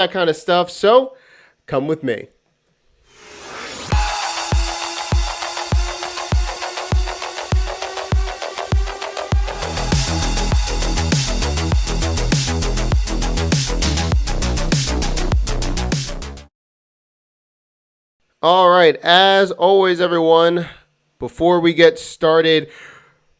that kind of stuff. So come with me. All right, as always, everyone, before we get started,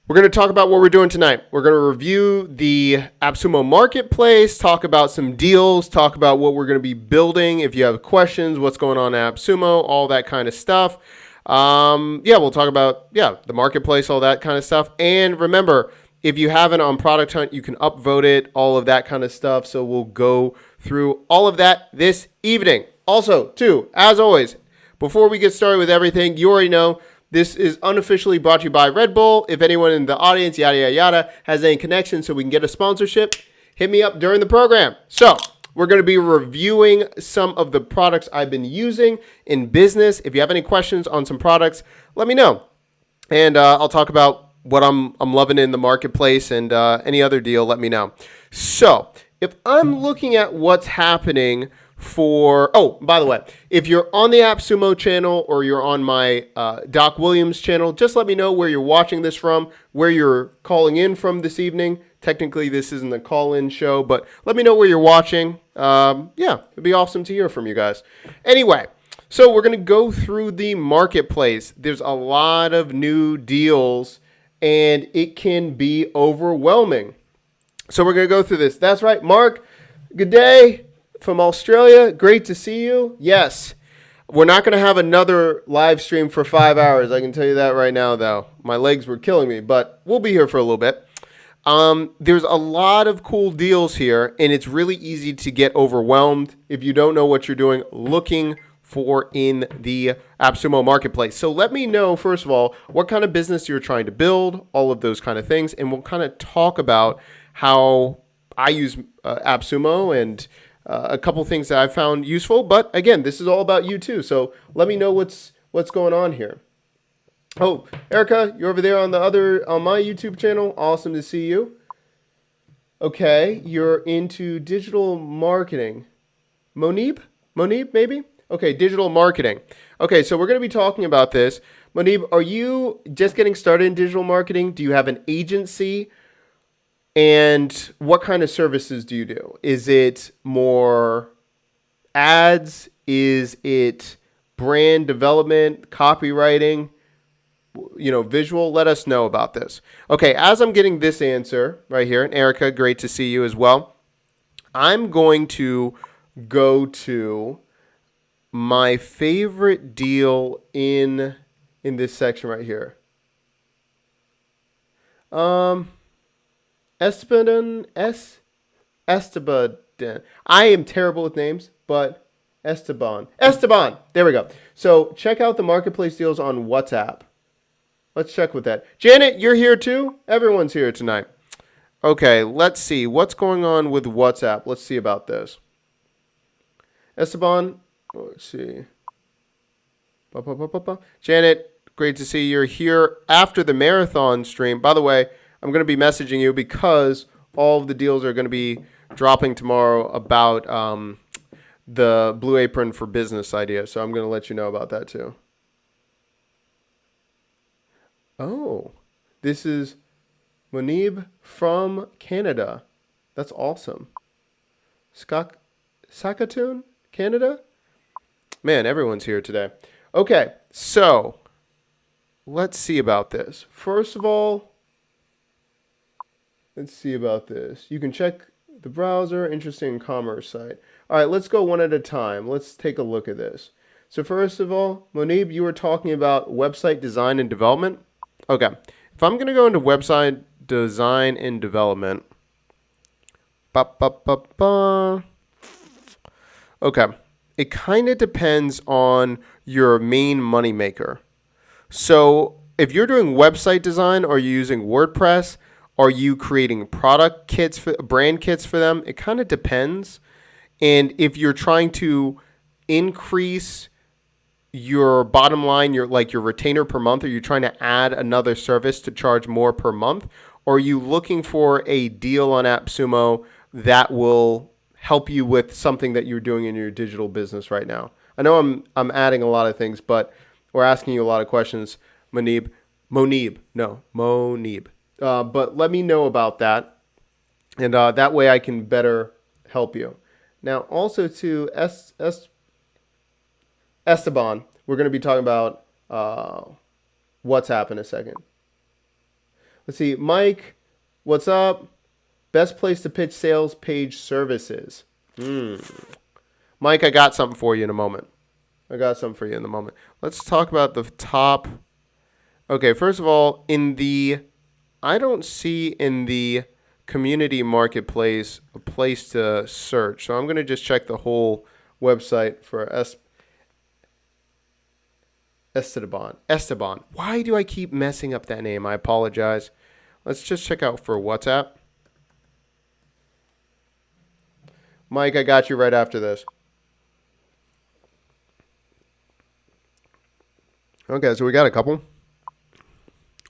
we're going to talk about what we're doing tonight. We're going to review the AppSumo Marketplace, talk about some deals, talk about what we're going to be building. If you have questions, what's going on at AppSumo, all that kind of stuff. We'll talk about, the marketplace, all that kind of stuff. And remember, if you have it on Product Hunt, you can upvote it, all of that kind of stuff. So we'll go through all of that this evening. Also, too, as always, before we get started with everything, you already know this is unofficially brought to you by Red Bull. If anyone in the audience, yada, yada, yada, has any connection so we can get a sponsorship, hit me up during the program. So we're going to be reviewing some of the products I've been using in business. If you have any questions on some products, let me know. And I'll talk about what I'm loving in the marketplace, and any other deal, let me know. So if I'm looking at what's happening by the way, if you're on the AppSumo channel or you're on my Doc Williams channel, just let me know where you're watching this from, where you're calling in from this evening. Technically, this isn't a call-in show, but let me know where you're watching. It'd be awesome to hear from you guys. Anyway, so we're going to go through the marketplace. There's a lot of new deals, and it can be overwhelming. So we're going to go through this. That's right, Mark. Good day. From Australia, great to see you. Yes, we're not going to have another live stream for 5 hours. I can tell you that right now, though. My legs were killing me, but we'll be here for a little bit. There's a lot of cool deals here, and it's really easy to get overwhelmed if you don't know what you're doing looking for in the AppSumo Marketplace. So let me know, first of all, what kind of business you're trying to build, all of those kind of things, and we'll kind of talk about how I use AppSumo and a couple things that I've found useful. But again, this is all about you too. So let me know what's going on here. Oh, Erica, you're over there on my YouTube channel. Awesome to see you. Okay, you're into digital marketing. Monib, maybe? Okay, digital marketing. Okay, so we're going to be talking about this. Monib, are you just getting started in digital marketing? Do you have an agency? And what kind of services do you do? Is it more ads? Is it brand development, copywriting, visual? Let us know about this. Okay, as I'm getting this answer right here, and Erica, great to see you as well, I'm going to go to my favorite deal in this section right here. Esteban. I am terrible with names, but Esteban. There we go. So check out the marketplace deals on WhatsApp. Let's check with that. Janet, you're here too? Everyone's here tonight. Okay, let's see. What's going on with WhatsApp? Let's see about this. Esteban, let's see. Janet, great to see you're here after the marathon stream. By the way, I'm going to be messaging you because all of the deals are going to be dropping tomorrow about the Blue Apron for Business idea. So I'm going to let you know about that too. Oh, this is Monib from Canada. That's awesome. Saskatoon, Canada? Man, everyone's here today. Okay, so let's see about this. First of all, let's see about this. You can check the browser, interesting commerce site. All right, let's go one at a time. Let's take a look at this. So first of all, Monib, you were talking about website design and development. Okay, if I'm going to go into website design and development, okay, it kind of depends on your main moneymaker. So if you're doing website design, or you're using WordPress, are you creating product kits, brand kits for them? It kind of depends. And if you're trying to increase your bottom line, your retainer per month, or you're trying to add another service to charge more per month, or are you looking for a deal on AppSumo that will help you with something that you're doing in your digital business right now. I know I'm adding a lot of things, but we're asking you a lot of questions, Monib. But let me know about that, and that way I can better help you. Now, also to Esteban, we're going to be talking about WhatsApp in a second. Let's see, Mike, what's up? Best place to pitch sales page services. Mike, I got something for you in a moment. Let's talk about the top. Okay, first of all, I don't see in the community marketplace a place to search. So I'm going to just check the whole website for Esteban. Why do I keep messing up that name? I apologize. Let's just check out for WhatsApp. Mike, I got you right after this. Okay, so we got a couple.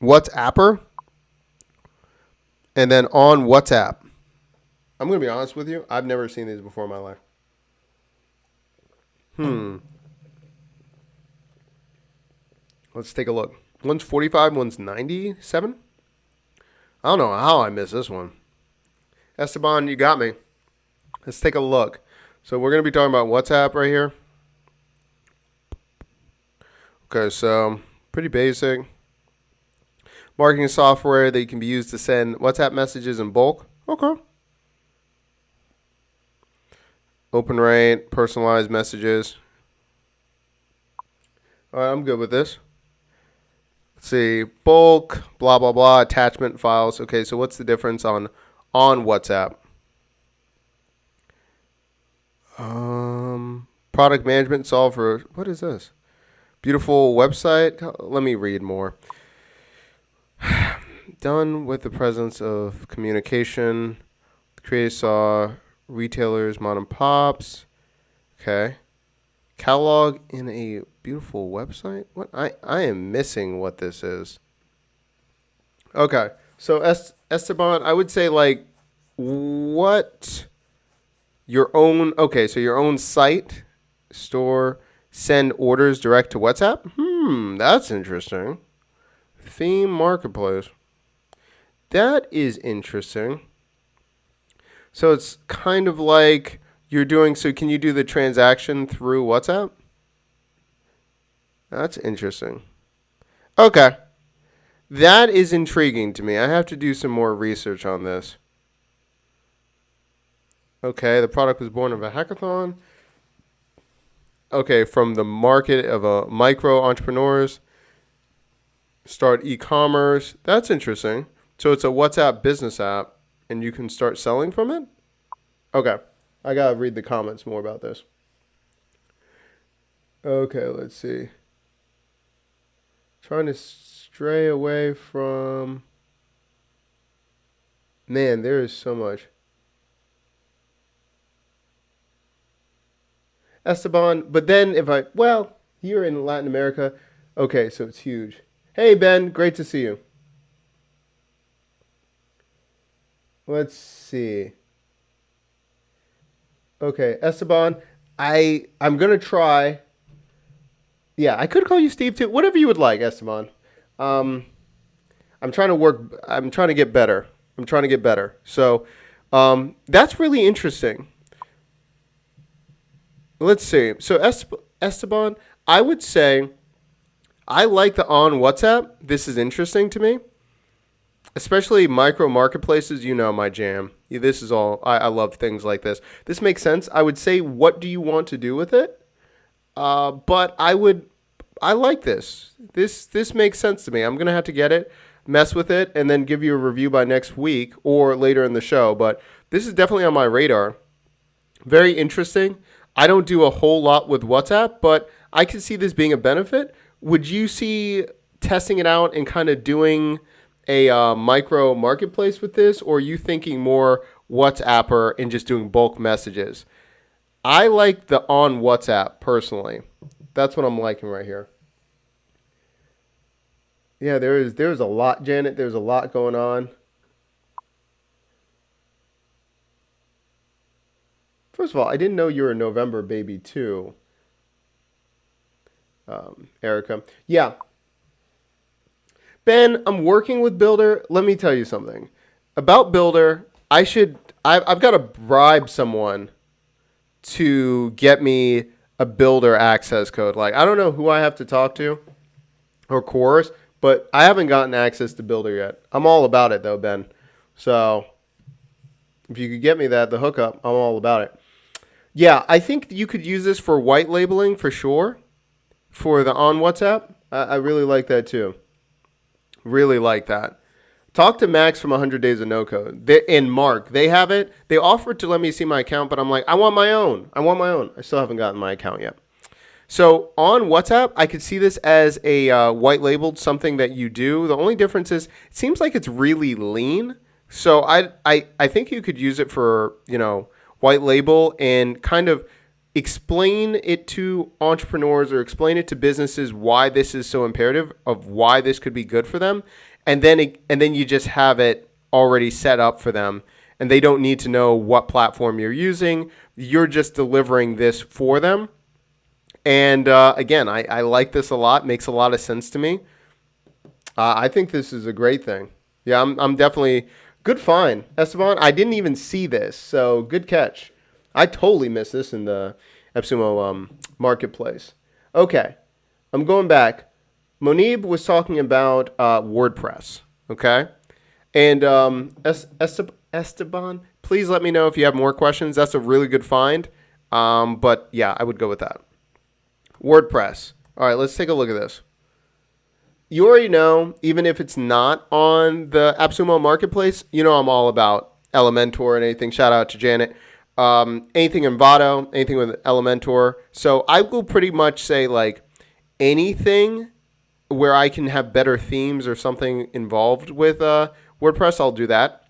WhatsApper. And then on WhatsApp. I'm going to be honest with you. I've never seen these before in my life. Let's take a look. One's 45, one's 97. I don't know how I missed this one. Esteban, you got me. Let's take a look. So we're going to be talking about WhatsApp right here. Okay, so pretty basic. Marketing software that can be used to send WhatsApp messages in bulk. Okay. Open rate, personalized messages. All right, I'm good with this. Let's see, bulk, blah, blah, blah, attachment files. Okay, so what's the difference on WhatsApp? Product management solver. What is this? Beautiful website. Let me read more. Done with the presence of communication. Creators saw retailers, mom and pops. Okay. Catalog in a beautiful website. What? I am missing what this is. Okay. So Esteban, I would say like what your own. Okay, so your own site, store, send orders direct to WhatsApp. That's interesting. Theme marketplace. That is interesting. So it's kind of like you're doing, so can you do the transaction through WhatsApp? That's interesting. Okay. That is intriguing to me. I have to do some more research on this. Okay, the product was born of a hackathon. Okay, from the market of micro entrepreneurs. Start e-commerce. That's interesting. So it's a WhatsApp business app, and you can start selling from it? Okay. I got to read the comments more about this. Okay, let's see. Trying to stray away from... Man, there is so much. Esteban, but then you're in Latin America. Okay, so it's huge. Hey, Ben, great to see you. Let's see. Okay, Esteban, I'm going to try. Yeah, I could call you Steve too. Whatever you would like, Esteban. I'm trying to get better. So that's really interesting. Let's see. So Esteban, I would say I like the on WhatsApp. This is interesting to me. Especially micro marketplaces, my jam. This is all, I love things like this. This makes sense. I would say, what do you want to do with it? But I like this. This makes sense to me. I'm going to have to get it, mess with it, and then give you a review by next week or later in the show. But this is definitely on my radar. Very interesting. I don't do a whole lot with WhatsApp, but I can see this being a benefit. Would you see testing it out and kind of doing a micro marketplace with this, or are you thinking more WhatsApper and just doing bulk messages? I like the on WhatsApp personally. That's what I'm liking right here. Yeah, there's a lot, Janet. There's a lot going on. First of all, I didn't know you were a November baby too, Erica. Yeah, Ben, I'm working with Builder. Let me tell you something about Builder. I've got to bribe someone to get me a Builder access code. Like, I don't know who I have to talk to or course, but I haven't gotten access to Builder yet. I'm all about it though, Ben. So if you could get me the hookup, I'm all about it. Yeah, I think you could use this for white labeling for sure. For the on WhatsApp, I really like that too. Really like that. Talk to Max from 100 Days of No Code. And Mark, they have it. They offered to let me see my account, but I'm like, I want my own. I still haven't gotten my account yet. So on WhatsApp, I could see this as a white labeled something that you do. The only difference is it seems like it's really lean. So I think you could use it for, white label and kind of explain it to entrepreneurs or explain it to businesses why this is so imperative, of why this could be good for them. And then you just have it already set up for them, and they don't need to know what platform you're using. You're just delivering this for them. And again, I like this a lot. Makes a lot of sense to me. I think this is a great thing. Yeah, I'm definitely good find, Esteban. I didn't even see this, so good catch. I totally missed this in the AppSumo Marketplace. Okay, I'm going back. Monib was talking about WordPress, okay? And Esteban, please let me know if you have more questions. That's a really good find. But yeah, I would go with that. WordPress. All right, let's take a look at this. You already know, even if it's not on the AppSumo Marketplace, I'm all about Elementor and anything. Shout out to Janet. Anything in Vado, anything with Elementor. So I will pretty much say like anything where I can have better themes or something involved with WordPress, I'll do that.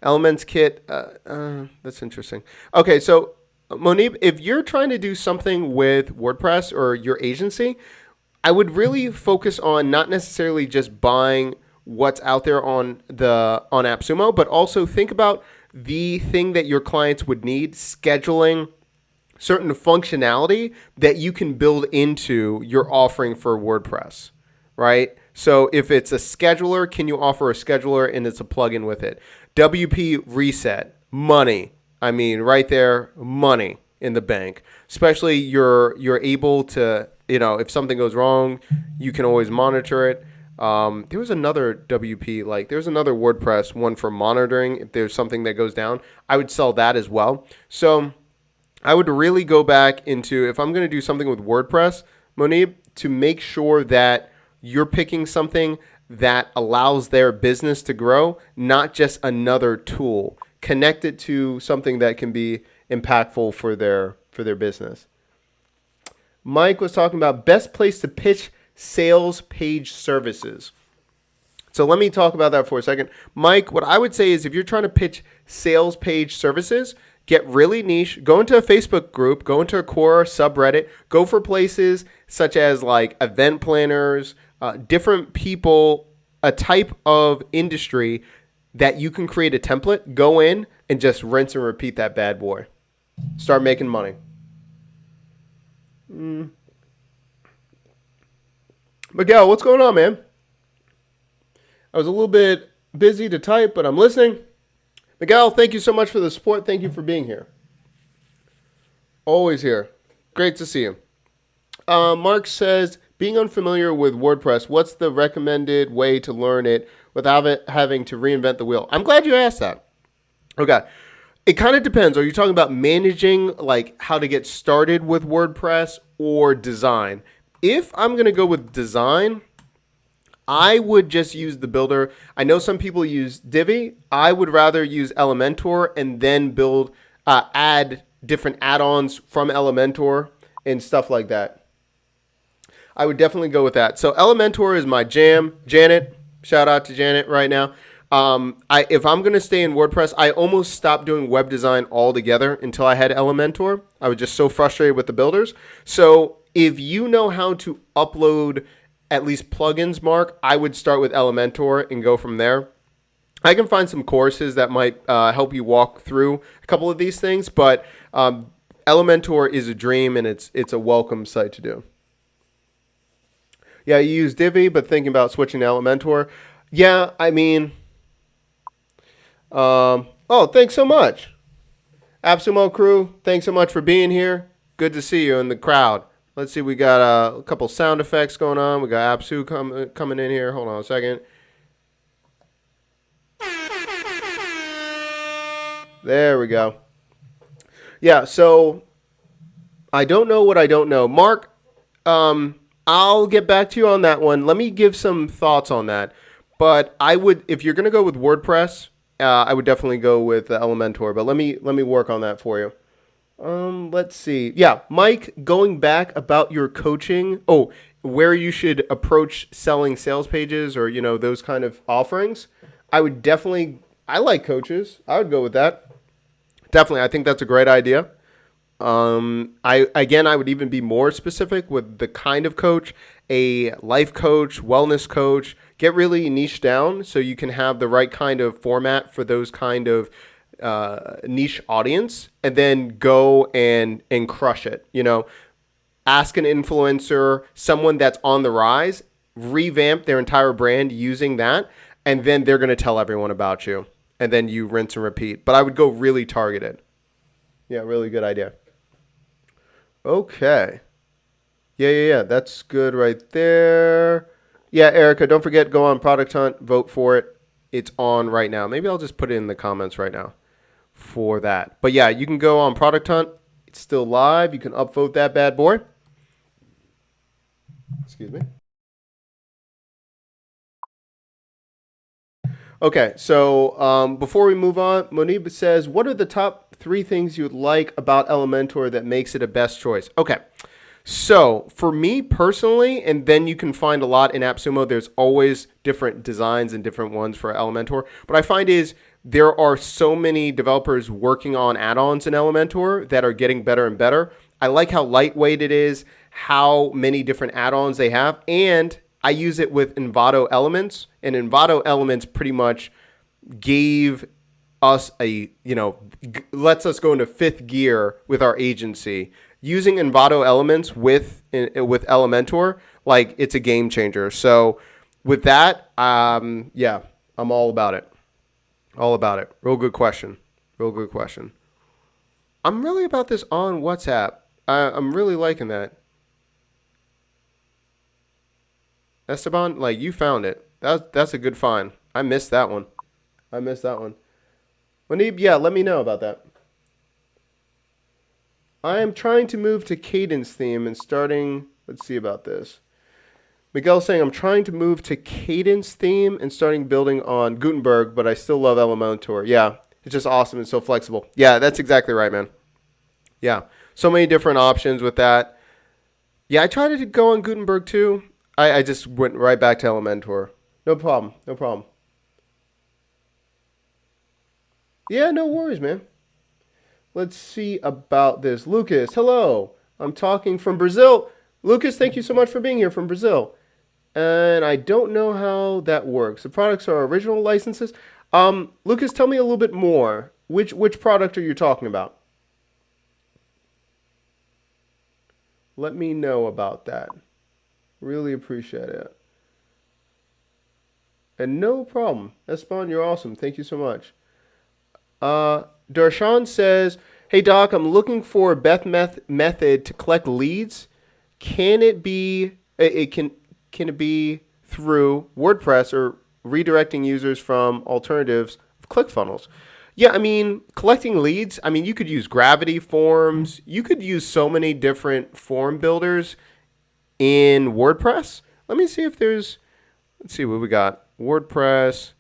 Elements Kit, that's interesting. Okay, so Monib, if you're trying to do something with WordPress or your agency, I would really focus on not necessarily just buying what's out there on AppSumo, but also think about the thing that your clients would need, scheduling certain functionality that you can build into your offering for WordPress, right? So if it's a scheduler, can you offer a scheduler and it's a plugin with it? WP reset, money. I mean, right there, money in the bank. Especially you're able to, if something goes wrong, you can always monitor it. There was another WP, there's another WordPress one for monitoring. If there's something that goes down, I would sell that as well. So I would really go back into, if I'm going to do something with WordPress, Monib, to make sure that you're picking something that allows their business to grow, not just another tool. Connect it to something that can be impactful for their business. Mike was talking about best place to pitch sales page services. So let me talk about that for a second. Mike, what I would say is if you're trying to pitch sales page services, get really niche, go into a Facebook group, go into a core subreddit, go for places such as like event planners, different people, a type of industry that you can create a template, go in and just rinse and repeat that bad boy. Start making money. Miguel, what's going on, man? I was a little bit busy to type, but I'm listening. Miguel, thank you so much for the support. Thank you for being here. Always here. Great to see you. Mark says, being unfamiliar with WordPress, what's the recommended way to learn it without having to reinvent the wheel? I'm glad you asked that. Okay. It kind of depends. Are you talking about managing, like how to get started with WordPress or design? If I'm going to go with design, I would just use the builder. I know some people use Divi. I would rather use Elementor and then add different add-ons from Elementor and stuff like that. I would definitely go with that. So Elementor is my jam. Janet, shout out to Janet right now. If I'm going to stay in WordPress, I almost stopped doing web design altogether until I had Elementor. I was just so frustrated with the builders. So if you know how to upload at least plugins, Mark, I would start with Elementor and go from there. I can find some courses that might help you walk through a couple of these things, but Elementor is a dream, and it's a welcome site to do. Yeah, you use Divi, but thinking about switching to Elementor. Yeah, I mean, oh, thanks so much. AppSumo crew, thanks so much for being here. Good to see you in the crowd. Let's see, we got a couple sound effects going on. We got AppSu coming in here. Hold on a second. There we go. Yeah, so I don't know what I don't know. Mark, I'll get back to you on that one. Let me give some thoughts on that. But I would, if you're going to go with WordPress, I would definitely go with Elementor. But let me work on that for you. Let's see. Yeah, Mike, going back about your coaching. Oh, where you should approach selling sales pages or those kind of offerings. I would definitely. I like coaches. I would go with that. Definitely, I think that's a great idea. I would even be more specific with the kind of coach, a life coach, wellness coach. Get really niche down so you can have the right kind of format for those kind of niche audience, and then go and crush it. Ask an influencer, someone that's on the rise, revamp their entire brand using that, and then they're going to tell everyone about you. And then you rinse and repeat. But I would go really targeted. Yeah, really good idea. Okay. Yeah. That's good right there. Yeah, Erica, don't forget, go on Product Hunt, vote for it. It's on right now. Maybe I'll just put it in the comments right now for that. But yeah, you can go on Product Hunt. It's still live. You can upvote that bad boy. Excuse me. Okay, so before we move on, Monib says, what are the top 3 things you would like about Elementor that makes it a best choice? Okay, so for me personally, and then you can find a lot in AppSumo, there's always different designs and different ones for Elementor. What I find is there are so many developers working on add-ons in Elementor that are getting better and better. I like how lightweight it is, how many different add-ons they have, and I use it with Envato Elements, and Envato Elements pretty much gave us lets us go into 5th gear with our agency. Using Envato Elements with Elementor, like, it's a game changer. So with that, yeah, I'm all about it. All about it. Real good question. I'm really about this on WhatsApp. I'm really liking that. Esteban, like, you found it. That's a good find. I missed that one. Manib, yeah, let me know about that. I am trying to move to Cadence theme and starting. Let's see about this. Miguel saying I'm trying to move to Cadence theme and starting building on Gutenberg, but I still love Elementor. Yeah, it's just awesome and so flexible. Yeah, that's exactly right, man. Yeah, so many different options with that. Yeah, I tried to go on Gutenberg too. I just went right back to Elementor. No problem. Yeah, no worries, man. Let's see about this. Lucas, hello. I'm talking from Brazil. Lucas, thank you so much for being here from Brazil. And I don't know how that works. The products are original licenses. Lucas, tell me a little bit more. Which product are you talking about? Let me know about that. Really appreciate it. And no problem. Espan, you're awesome. Thank you so much. Darshan says, hey, Doc, I'm looking for a best method to collect leads. Can it be can it be through WordPress or redirecting users from alternatives of ClickFunnels? Yeah, I mean, collecting leads, I mean, you could use Gravity forms. You could use so many different form builders in WordPress. Let me see if there's, let's see what we got. WordPress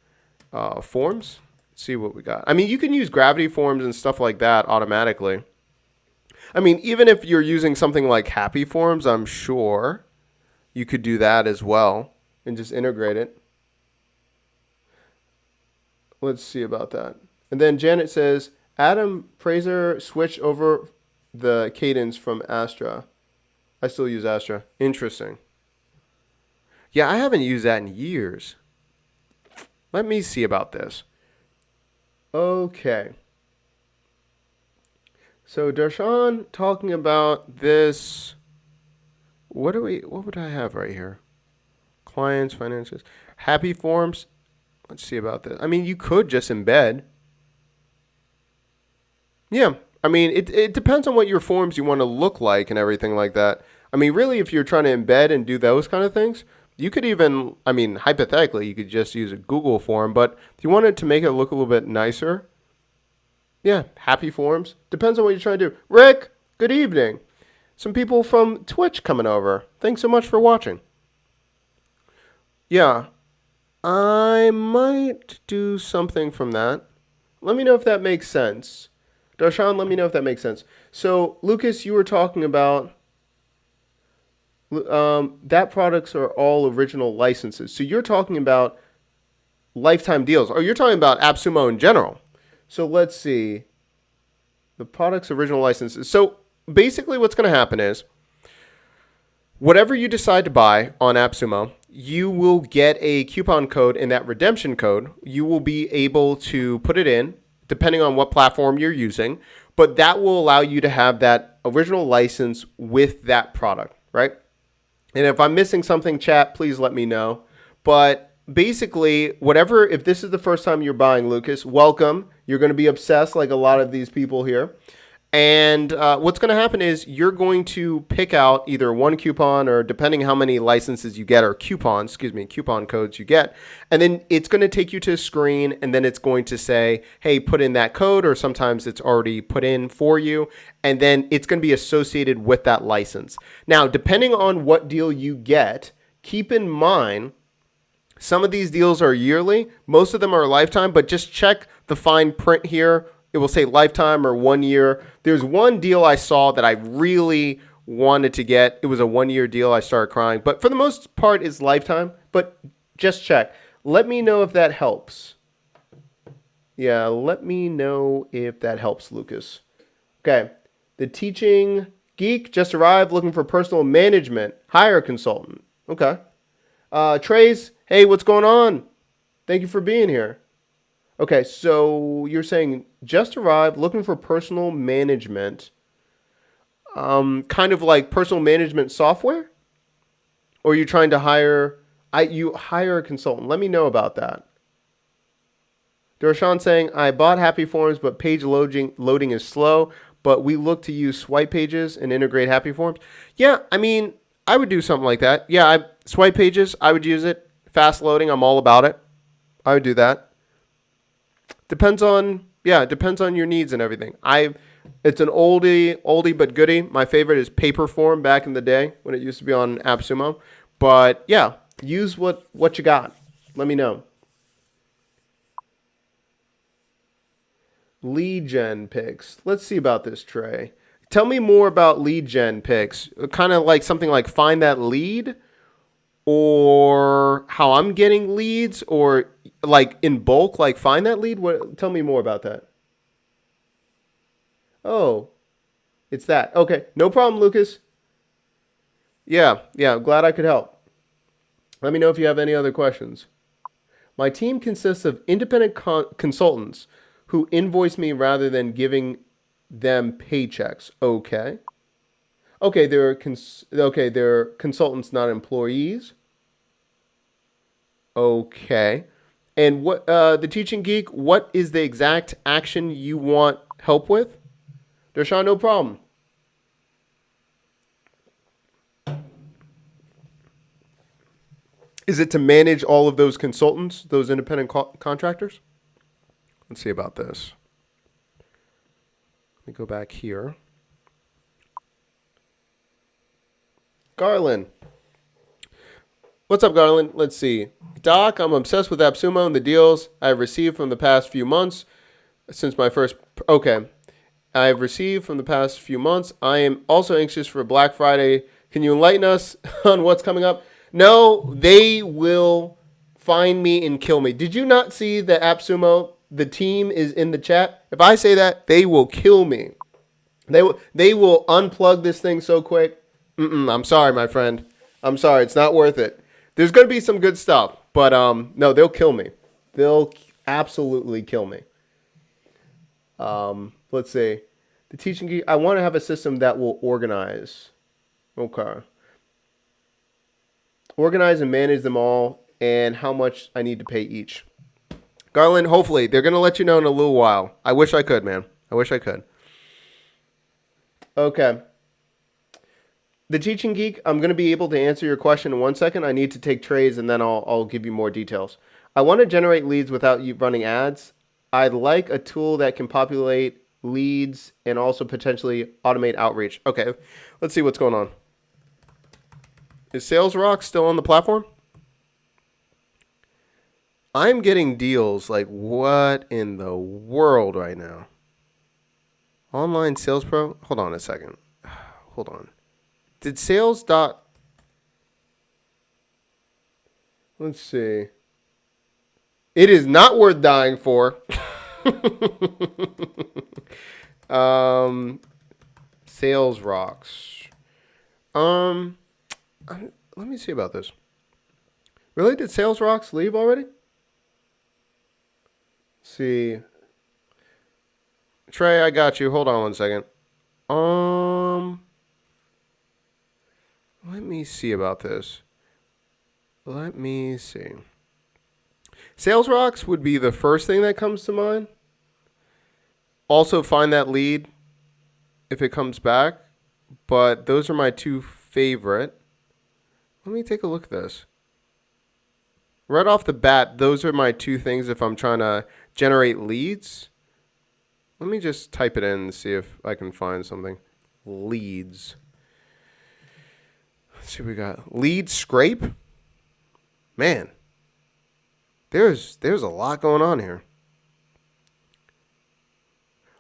forms. Let's see what we got. I mean, you can use Gravity forms and stuff like that automatically. I mean, even if you're using something like Happy Forms, I'm sure you could do that as well and just integrate it. Let's see about that. And then Janet says, Adam Fraser switched over the cadence from Astra. I still use Astra. Interesting. Yeah, I haven't used that in years. Let me see about this. Okay. So Darshan talking about this. What would I have right here? Clients, finances, happy forms. Let's see about this. I mean, you could just embed. Yeah. I mean, it depends on what your forms you want to look like and everything like that. I mean, really, if you're trying to embed and do those kind of things, you could even, I mean, hypothetically, you could just use a Google form. But if you wanted to make it look a little bit nicer, yeah, happy forms. Depends on what you're trying to do. Rick, good evening. Some people from Twitch coming over. Thanks so much for watching. Yeah, I might do something from that. Let me know if that makes sense. Darshan, let me know if that makes sense. So, Lucas, you were talking about that products are all original licenses. So you're talking about lifetime deals, or you're talking about AppSumo in general. So let's see. The product's original licenses. So basically what's going to happen is whatever you decide to buy on AppSumo, you will get a coupon code, and that redemption code, you will be able to put it in depending on what platform you're using, but that will allow you to have that original license with that product, right? And if I'm missing something, chat, please let me know. But basically, whatever, if this is the first time you're buying, Lucas, welcome. You're going to be obsessed like a lot of these people here. And what's going to happen is you're going to pick out either one coupon, or depending how many licenses you get, or coupon codes you get. And then it's going to take you to a screen, and then it's going to say, hey, put in that code, or sometimes it's already put in for you. And then it's going to be associated with that license. Now, depending on what deal you get, keep in mind, some of these deals are yearly. Most of them are lifetime, but just check the fine print here. It will say lifetime or 1 year. There's one deal I saw that I really wanted to get. It was a 1 year deal. I started crying. But for the most part, it's lifetime. But just check. Let me know if that helps. Yeah, let me know if that helps, Lucas. Okay. The teaching geek just arrived looking for personal management. Hire a consultant. Okay. Trace, hey, what's going on? Thank you for being here. Okay, so you're saying just arrived looking for personal management, kind of like personal management software? Or are you trying to you hire a consultant? Let me know about that. Darshan saying, I bought Happy Forms, but page loading is slow, but we look to use swipe pages and integrate Happy Forms. Yeah, I mean, I would do something like that. Yeah, swipe pages, I would use it. Fast loading, I'm all about it. I would do that. Depends on your needs and everything. It's an oldie but goodie. My favorite is Paperform back in the day when it used to be on AppSumo. But yeah, use what you got. Let me know. Lead gen picks. Let's see about this, Trey. Tell me more about lead gen picks. Kind of like something like find that lead, or how I'm getting leads, or like in bulk, like find that lead. Tell me more about that. Oh, it's that. Okay, no problem, Lucas. Yeah, glad I could help. Let me know if you have any other questions. My team consists of independent consultants who invoice me rather than giving them paychecks. Okay. Okay, they're consultants, not employees. Okay. And what the teaching geek, what is the exact action you want help with? Darshan, no problem. Is it to manage all of those consultants, those independent contractors? Let's see about this. Let me go back here. Garland. What's up, Garland? Let's see. Doc, I'm obsessed with AppSumo and the deals I've received from the past few months since my first... Okay. I've received from the past few months. I am also anxious for Black Friday. Can you enlighten us on what's coming up? No, they will find me and kill me. Did you not see the AppSumo? The team is in the chat. If I say that, they will kill me. They will unplug this thing so quick. I'm sorry, my friend. I'm sorry. It's not worth it. There's going to be some good stuff, but no, they'll kill me. They'll absolutely kill me. Let's see. The teaching geek. I want to have a system that will organize. Okay. Organize and manage them all and how much I need to pay each. Garland, hopefully, they're going to let you know in a little while. I wish I could, man. I wish I could. Okay. The Teaching Geek, I'm going to be able to answer your question in 1 second. I need to take trades and then I'll give you more details. I want to generate leads without you running ads. I'd like a tool that can populate leads and also potentially automate outreach. Okay, let's see what's going on. Is Sales Rock still on the platform? I'm getting deals like what in the world right now? Online Sales Pro? Hold on a second. Hold on. Did sales dot... Let's see. It is not worth dying for. Sales Rocks. Let me see about this. Really? Did Sales Rocks leave already? Let's see. Trey, I got you. Hold on 1 second. Let me see about this. Let me see. Sales Rocks would be the first thing that comes to mind. Also find that lead if it comes back. But those are my two favorite. Let me take a look at this. Right off the bat, those are my two things if I'm trying to generate leads. Let me just type it in and see if I can find something. Leads. Let's see what we got. Lead scrape. Man, there's a lot going on here.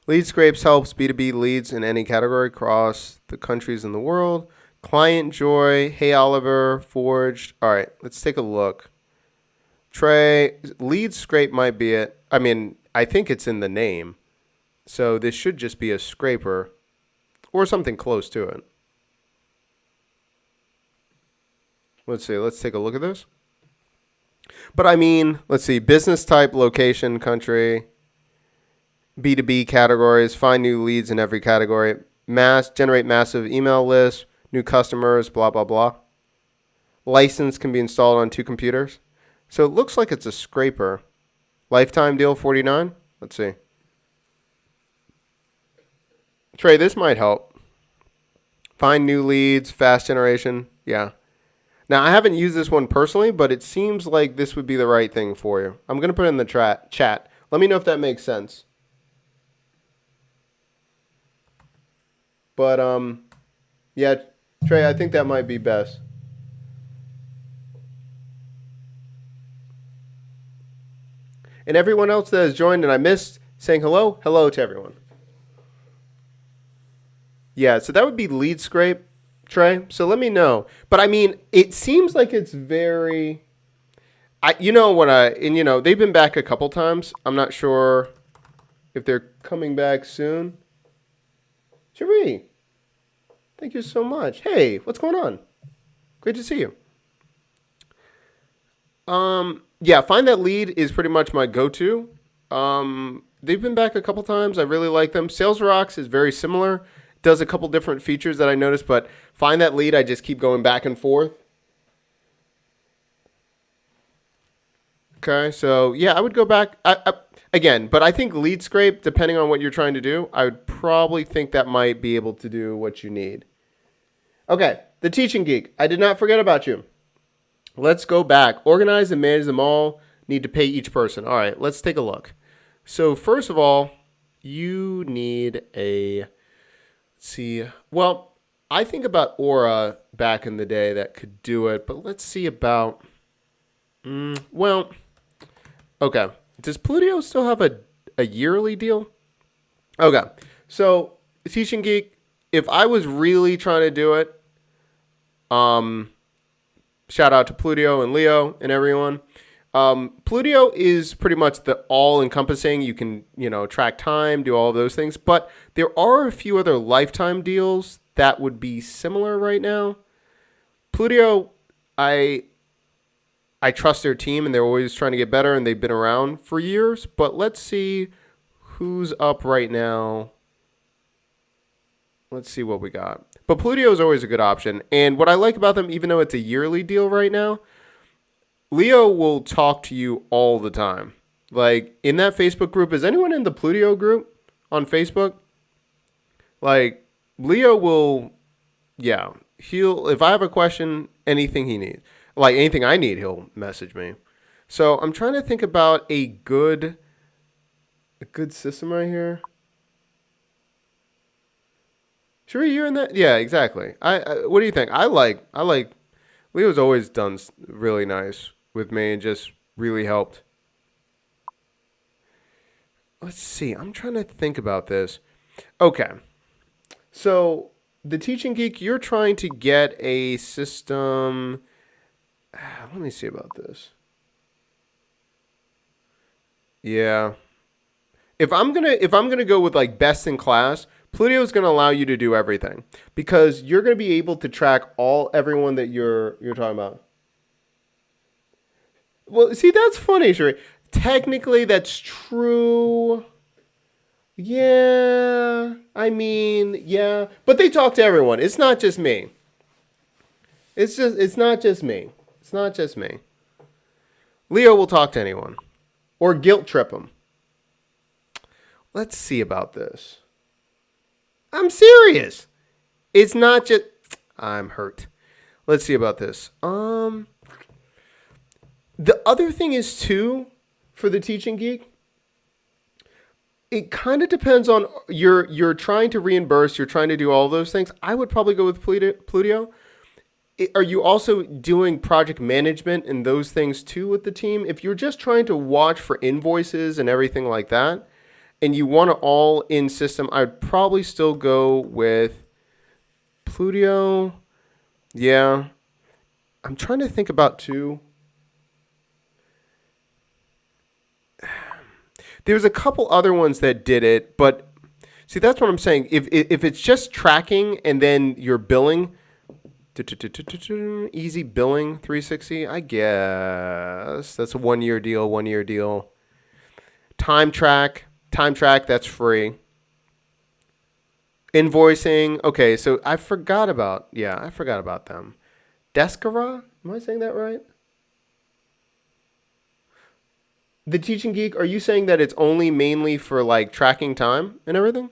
Lead scrapes helps B2B leads in any category across the countries in the world. Client Joy, Hey Oliver, Forged. All right, let's take a look. Trey, lead scrape might be it. I mean, I think it's in the name. So this should just be a scraper or something close to it. Let's see. Let's take a look at this. But I mean, let's see. Business type, location, country, B2B categories, find new leads in every category, generate massive email lists, new customers, blah, blah, blah. License can be installed on 2 computers. So it looks like it's a scraper. Lifetime deal 49. Let's see. Trey, this might help. Find new leads, fast generation. Yeah. Now, I haven't used this one personally, but it seems like this would be the right thing for you. I'm going to put it in the chat. Let me know if that makes sense. But, yeah, Trey, I think that might be best. And everyone else that has joined and I missed saying hello, hello to everyone. Yeah, so that would be lead scrape, Trey. So let me know. But I mean, it seems like it's very, they've been back a couple times. I'm not sure if they're coming back soon. Cherie, thank you so much. Hey, what's going on? Great to see you. Yeah, find that lead is pretty much my go-to. They've been back a couple times. I really like them. Sales Rocks is very similar. Does a couple different features that I noticed, but find that lead, I just keep going back and forth. Okay, so yeah, I would go back again, but I think lead scrape, depending on what you're trying to do, I would probably think that might be able to do what you need. Okay, the Teaching Geek. I did not forget about you. Let's go back. Organize and manage them all. Need to pay each person. All right, let's take a look. So first of all, you need a, let's see. Well, I think about Aura back in the day that could do it, but let's see about, okay. Does Plutio still have a yearly deal? Okay. So Teaching Geek, if I was really trying to do it, shout out to Plutio and Leo and everyone. Plutio is pretty much the all-encompassing. You can, track time, do all of those things. But there are a few other lifetime deals that would be similar right now. Plutio, I trust their team, and they're always trying to get better, and they've been around for years. But let's see who's up right now. Let's see what we got. But Plutio is always a good option. And what I like about them, even though it's a yearly deal right now, Leo will talk to you all the time. Like in that Facebook group, is anyone in the Plutio group on Facebook? Like Leo will, yeah, if I have a question, anything he needs, like anything I need, he'll message me. So I'm trying to think about a good system right here. Sheree, you're in that? Yeah, exactly. What do you think? I like Leo's always done really nice with me and just really helped. Let's see. I'm trying to think about this. Okay. So the Teaching Geek, you're trying to get a system. Let me see about this. Yeah. If I'm gonna go with like best in class, Plutio is gonna allow you to do everything because you're gonna be able to track everyone that you're talking about. Well, see, that's funny, Sheree. Technically, that's true. Yeah, I mean, yeah, but they talk to everyone. It's not just me. It's not just me. It's not just me. Leo will talk to anyone or guilt trip them. Let's see about this. I'm serious. It's not just I'm hurt. Let's see about this. The other thing is too for the Teaching Geek. It kind of depends on you're trying to reimburse, you're trying to do all those things. I would probably go with Plutio. Are you also doing project management and those things too with the team? If you're just trying to watch for invoices and everything like that, and you want an all-in system, I'd probably still go with Plutio. Yeah. I'm trying to think about too. There's a couple other ones that did it, but see, that's what I'm saying. If it's just tracking and then you're billing, easy billing 360, I guess that's a 1 year deal, 1 year deal. Time track, that's free. Invoicing, okay, so I forgot about them. Descara, am I saying that right? The Teaching Geek, are you saying that it's only mainly for like tracking time and everything?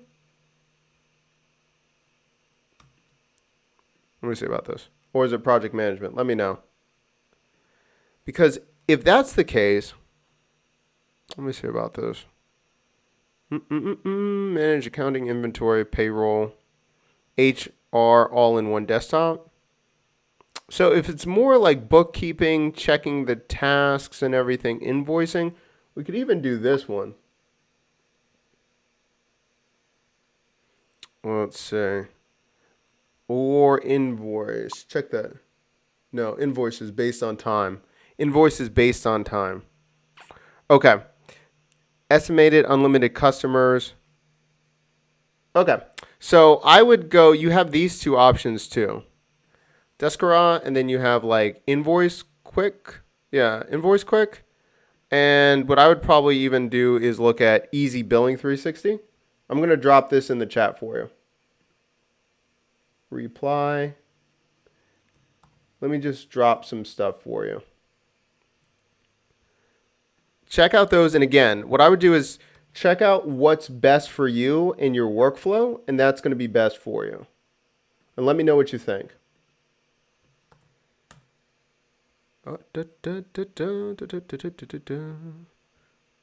Let me see about this. Or is it project management? Let me know. Because if that's the case, let me see about this. Manage accounting, inventory, payroll, HR, all in one desktop. So if it's more like bookkeeping, checking the tasks and everything, invoicing, we could even do this one. Let's see. Or invoice. Check that. No, invoice is based on time. Invoice is based on time. Okay. Estimated unlimited customers. Okay. So I would go, you have these two options too. Descara, and then you have like Invoice Quick. Yeah, Invoice Quick. And what I would probably even do is look at Easy Billing 360. I'm going to drop this in the chat for you. Reply. Let me just drop some stuff for you. Check out those. And again, what I would do is check out what's best for you in your workflow, and that's going to be best for you. And let me know what you think.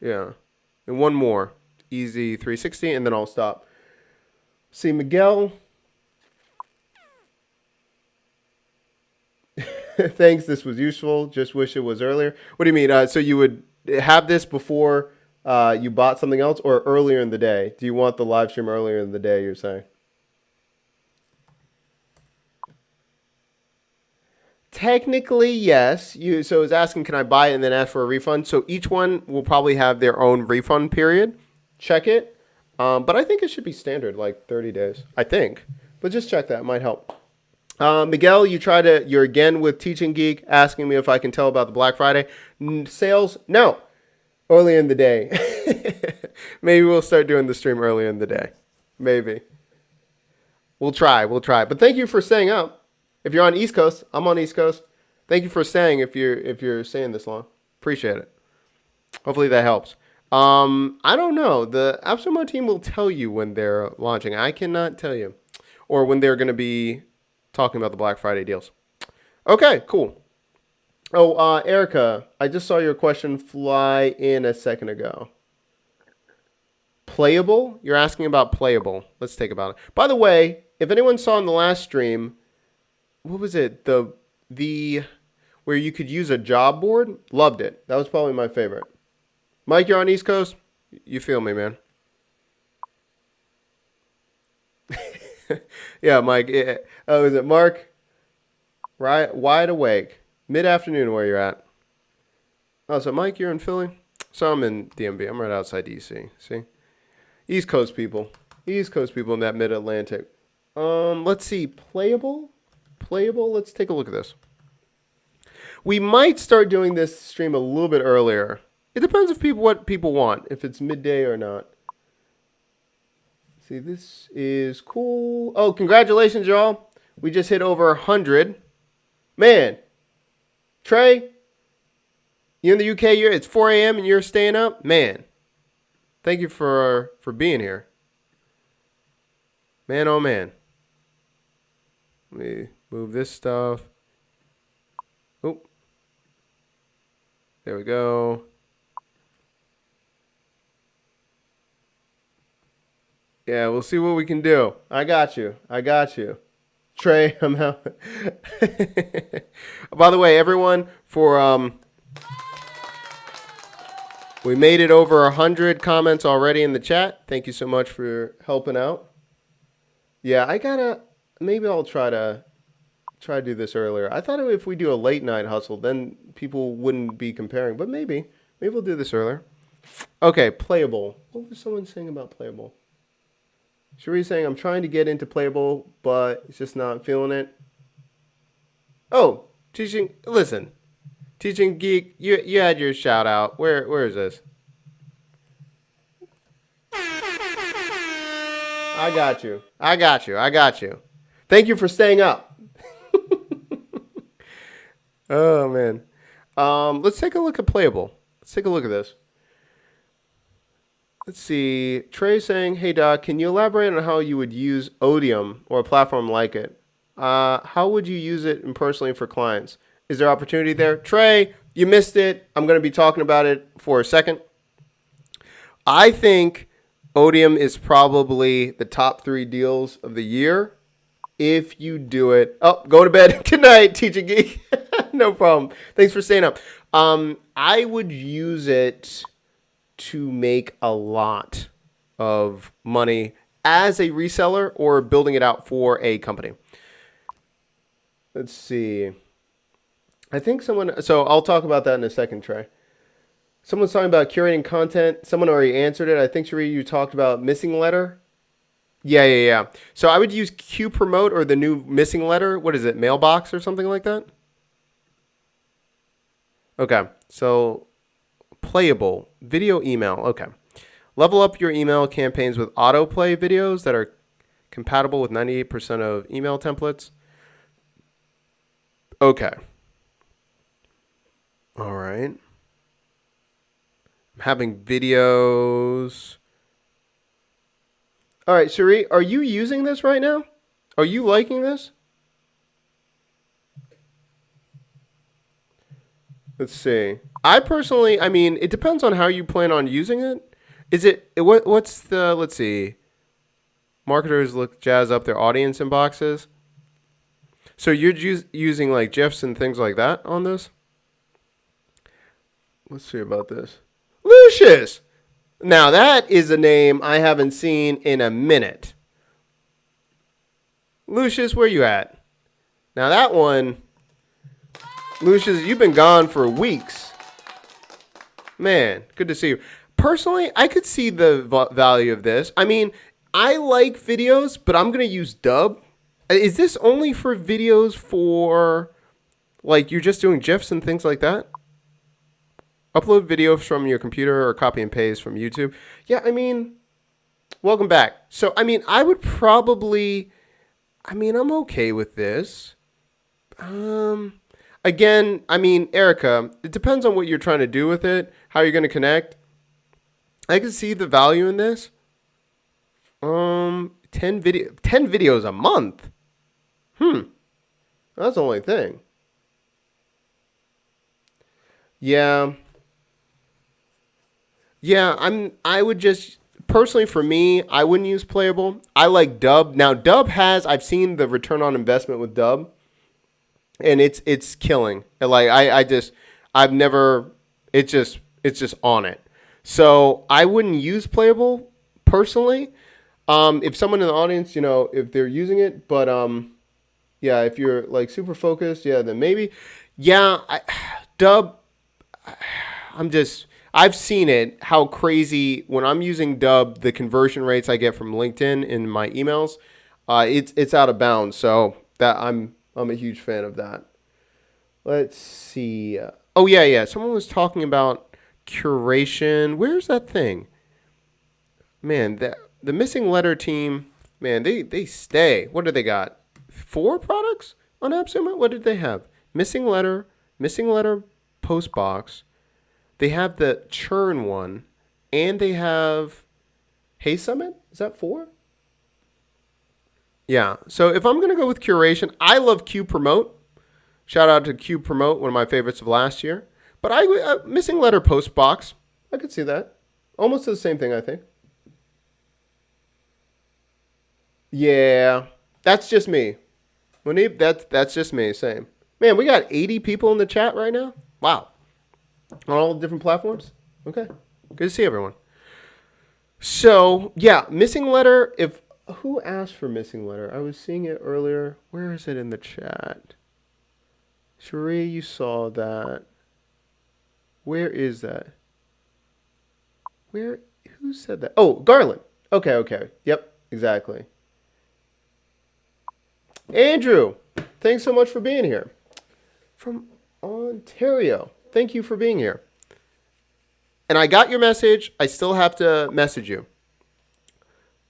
Yeah. And one more. Easy 360, and then I'll stop. See, Miguel. Thanks, this was useful. Just wish it was earlier. What do you mean? So you would have this before you bought something else or earlier in the day? Do you want the live stream earlier in the day, you're saying? Technically, yes. So it's asking, can I buy it and then ask for a refund? So each one will probably have their own refund period. Check it. But I think it should be standard, like 30 days. I think. But just check that. It might help. Miguel, you're again with Teaching Geek, asking me if I can tell about the Black Friday sales. No. Earlier in the day. Maybe we'll start doing the stream earlier in the day. Maybe. We'll try. But thank you for staying up. If you're on East Coast, I'm on East Coast. Thank you for staying if you're staying this long. Appreciate it. Hopefully that helps. I don't know. The AppSumo team will tell you when they're launching. I cannot tell you. Or when they're going to be talking about the Black Friday deals. Okay, cool. Oh, Erica, I just saw your question fly in a second ago. Playable? You're asking about Playable. Let's take about it. By the way, if anyone saw in the last stream, what was it? The where you could use a job board? Loved it. That was probably my favorite. Mike, you're on East Coast? You feel me, man. Yeah, Mike. Oh, is it Mark? Right, wide awake. Mid-afternoon where you're at. Oh, so Mike, you're in Philly? So I'm in DMV. I'm right outside DC. See? East Coast people. East Coast people in that mid-Atlantic. Let's see. Playable? Let's take a look at this. We might start doing this stream a little bit earlier. It depends if what people want, if it's midday or not. See, this is cool. Oh, congratulations, y'all. We just hit over 100. Man, Trey, you in the UK, it's 4 a.m. and you're staying up? Man, thank you for being here. Man, oh man. Let me move this stuff. Oh, there we go. Yeah, we'll see what we can do. I got you. Trey, I'm out. By the way, everyone, we made it over 100 comments already in the chat. Thank you so much for helping out. Yeah, maybe I'll try to do this earlier. I thought if we do a late night hustle, then people wouldn't be comparing, but maybe we'll do this earlier. Okay, Playable. What was someone saying about Playable? Cherie's saying, I'm trying to get into Playable, but it's just not feeling it. Oh, Teaching Geek, you had your shout out. Where is this? I got you. Thank you for staying up. Oh, man. Let's take a look at Playable. Let's take a look at this. Let's see. Trey saying, hey, Doc, can you elaborate on how you would use Odium or a platform like it? How would you use it personally for clients? Is there opportunity there? Trey, you missed it. I'm going to be talking about it for a second. I think Odium is probably the top 3 deals of the year if you do it. Oh, go to bed. Good night, Teacher Geek. No problem. Thanks for staying up. I would use it to make a lot of money as a reseller or building it out for a company. Let's see. I think so I'll talk about that in a second, Trey. Someone's talking about curating content. Someone already answered it. I think, Cherie, you talked about Missing Letter. Yeah. So I would use Q Promote or the new Missing Letter. What is it? Mailbox or something like that? Okay. So Playable. Video email. Okay. Level up your email campaigns with autoplay videos that are compatible with 98% of email templates. Okay. All right. I'm having videos. All right, Cherie, are you using this right now? Are you liking this? Let's see. I personally, it depends on how you plan on using it. What's the, let's see. Marketers jazz up their audience inboxes. So you're using like GIFs and things like that on this? Let's see about this. Lucius! Now that is a name I haven't seen in a minute. Lucius, where you at? Now that one, Lucius, you've been gone for weeks. Man, good to see you. Personally, I could see the value of this. I like videos, but I'm going to use Dub. Is this only for videos for, like, you're just doing GIFs and things like that? Upload videos from your computer or copy and paste from YouTube. Yeah, I mean, welcome back. So, I mean, I would probably, I mean, I'm okay with this. Again, I mean, Erica, it depends on what you're trying to do with it, how you're going to connect. I can see the value in this. 10 videos a month. That's the only thing. Yeah. Yeah, I would just personally for me, I wouldn't use Playable. I like Dub. Now Dub has I've seen the return on investment with Dub and it's killing. Like I've never it's just on it. So I wouldn't use Playable personally. If someone in the audience, if they're using it, but yeah, if you're like super focused, yeah, then maybe. Yeah, Dub I've seen it, how crazy when I'm using Dub, the conversion rates I get from LinkedIn in my emails, it's out of bounds. So that I'm a huge fan of that. Let's see. Oh yeah. Someone was talking about curation. Where's that thing? Man, the missing letter team, man, they stay. What do they got? 4 products on AppSumo? What did they have? Missing letter post box. They have the churn one, and they have Hey Summit. Is that 4? Yeah. So if I'm gonna go with curation, I love Q Promote. Shout out to Q Promote, one of my favorites of last year. But missing letter post box, I could see that. Almost the same thing, I think. Yeah, that's just me. Munib, that's just me. Same. Man, we got 80 people in the chat right now. Wow. On all different platforms. Okay. Good to see everyone. So yeah, missing letter. Who asked for missing letter? I was seeing it earlier. Where is it in the chat? Cherie, you saw that. Where is that? Who said that? Oh, Garland. Okay. Yep, exactly. Andrew, thanks so much for being here. From Ontario. Thank you for being here. And I got your message. I still have to message you.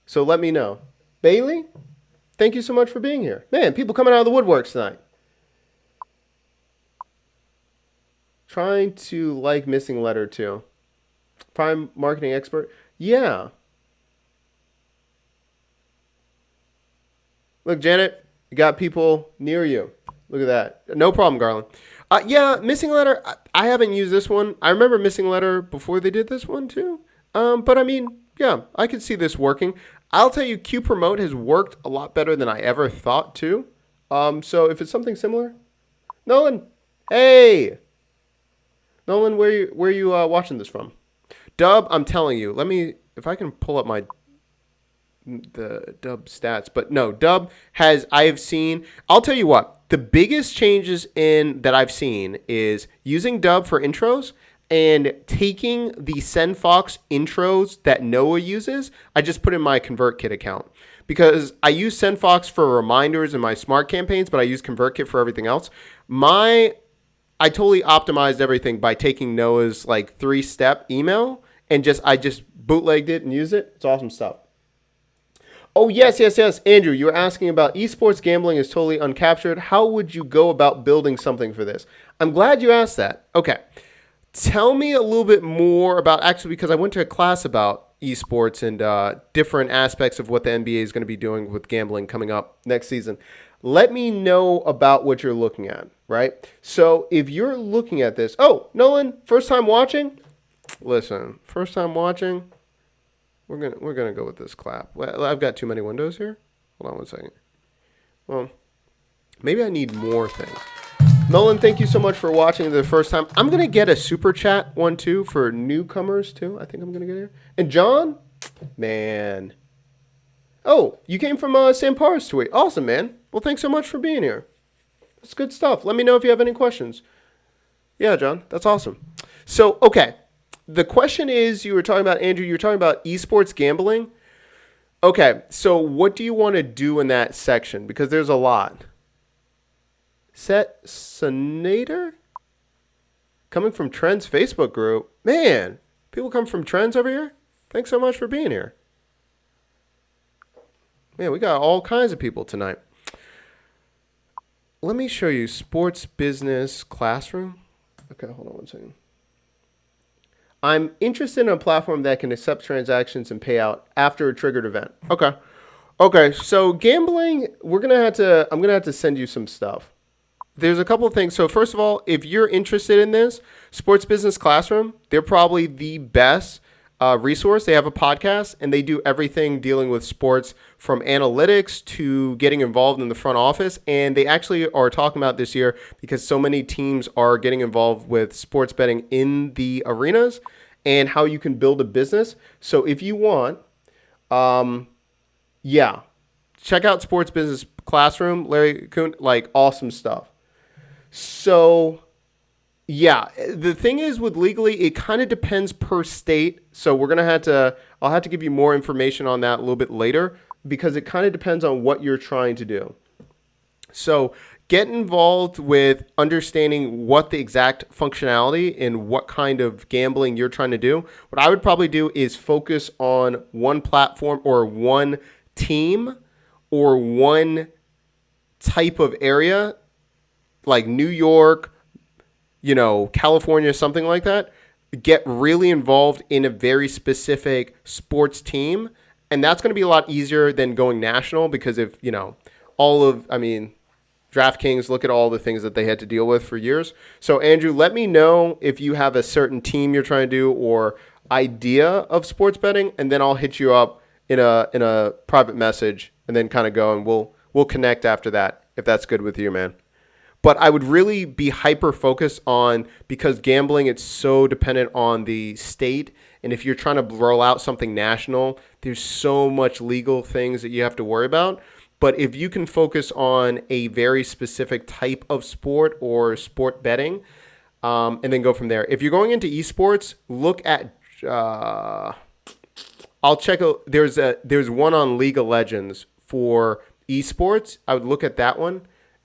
So let me know. Bailey, thank you so much for being here. Man, people coming out of the woodworks tonight. Trying to like missing letter too. Prime marketing expert. Yeah. Look, Janet, you got people near you. Look at that. No problem, Garland. Yeah, missing letter. I haven't used this one. I remember missing letter before they did this one too. But I mean, yeah, I could see this working. I'll tell you, Q Promote has worked a lot better than I ever thought too. So if it's something similar, Nolan, hey, Nolan, where you watching this from? Dub, I'm telling you. If I can pull up the Dub stats, but no, Dub I've seen. I'll tell you what. The biggest changes that I've seen is using Dub for intros and taking the SendFox intros that Noah uses. I just put in my ConvertKit account because I use SendFox for reminders in my smart campaigns, but I use ConvertKit for everything else. I totally optimized everything by taking Noah's like 3-step email and I just bootlegged it and used it. It's awesome stuff. Oh, yes. Andrew, you were asking about esports gambling is totally uncaptured. How would you go about building something for this? I'm glad you asked that. Okay. Tell me a little bit more actually, because I went to a class about esports and different aspects of what the NBA is going to be doing with gambling coming up next season. Let me know about what you're looking at, right? So if you're looking at this, Nolan, first time watching? Listen, first time watching. We're gonna go with this clap. Well, I've got too many windows here. Hold on one second. Well, maybe I need more things. Nolan, thank you so much for watching the first time. I'm gonna get a super chat one too for newcomers too. I think I'm gonna get here. And John, man. Oh, you came from Sam Parr's tweet. Awesome, man. Well, thanks so much for being here. That's good stuff. Let me know if you have any questions. Yeah, John, that's awesome. So, okay. The question is, you were talking about, Andrew, you were talking about esports gambling. Okay, so what do you want to do in that section? Because there's a lot. Set Senator? coming from Trends Facebook group. Man, people come from Trends over here. Thanks so much for being here. Man, we got all kinds of people tonight. Let me show you Sports Business Classroom. Okay, hold on one second. I'm interested in a platform that can accept transactions and pay out after a triggered event. Okay, so gambling, I'm gonna have to send you some stuff. There's a couple of things. So first of all, if you're interested in this, Sports Business Classroom, they're probably the best resource. They have a podcast and they do everything dealing with sports, from analytics to getting involved in the front office. And they actually are talking about this year, because so many teams are getting involved with sports betting in the arenas and how you can build a business. So if you want, check out Sports Business Classroom. Larry Kuhn, like, awesome stuff. So yeah, the thing is with legally, it kind of depends per state. So I'll have to give you more information on that a little bit later, because it kind of depends on what you're trying to do. So get involved with understanding what the exact functionality and what kind of gambling you're trying to do. What I would probably do is focus on one platform or one team or one type of area, like New York, California, something like that. Get really involved in a very specific sports team. And that's going to be a lot easier than going national, because if, DraftKings, look at all the things that they had to deal with for years. So Andrew, let me know if you have a certain team you're trying to do or idea of sports betting, and then I'll hit you up in a private message and then kind of go, and we'll connect after that, if that's good with you, man. But I would really be hyper focused on, because gambling, it's so dependent on the state. And if you're trying to roll out something national, there's so much legal things that you have to worry about. But if you can focus on a very specific type of sport or sport betting, and then go from there. If you're going into esports, look at, I'll check out, there's one on League of Legends for esports. I would look at that one.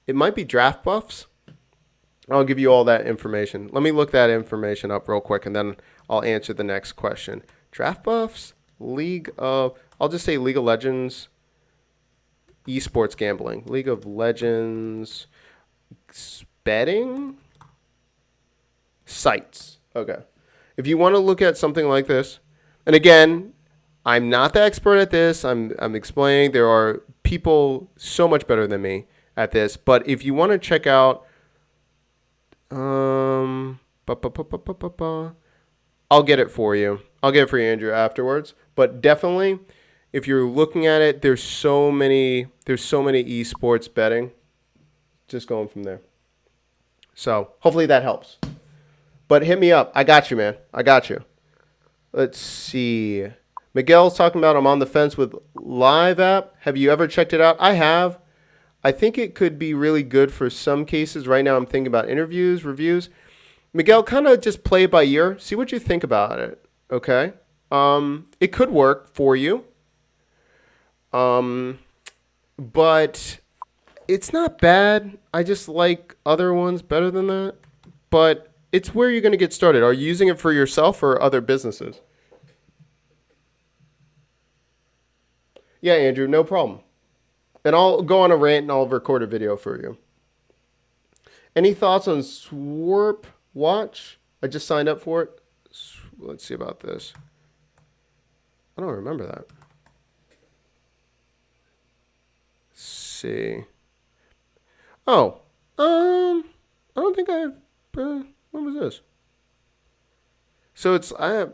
It might be Draft Buffs. I'll give you all that information. Let me look that information up real quick, and then I'll answer the next question. Draft Buffs, I'll just say League of Legends, esports gambling. League of Legends betting sites. Okay. If you want to look at something like this, and again, I'm not the expert at this. I'm explaining. There are people so much better than me at this, but if you want to check out, I'll get it for you. I'll get it for you, Andrew, afterwards. But definitely, if you're looking at it, there's so many esports betting. Just going from there. So hopefully that helps. But hit me up. I got you, man. I got you. Let's see. Miguel's talking about I'm on the fence with Live App. Have you ever checked it out? I have. I think it could be really good for some cases. Right now I'm thinking about interviews, reviews. Miguel, kind of just play it by ear. See what you think about it, okay? It could work for you. But it's not bad. I just like other ones better than that. But it's where you're going to get started. Are you using it for yourself or other businesses? Yeah, Andrew, no problem. And I'll go on a rant and I'll record a video for you. Any thoughts on Swarp Watch? I just signed up for it. Let's see about this. I don't remember that. Let's see. Oh, I don't think I have. What was this? So the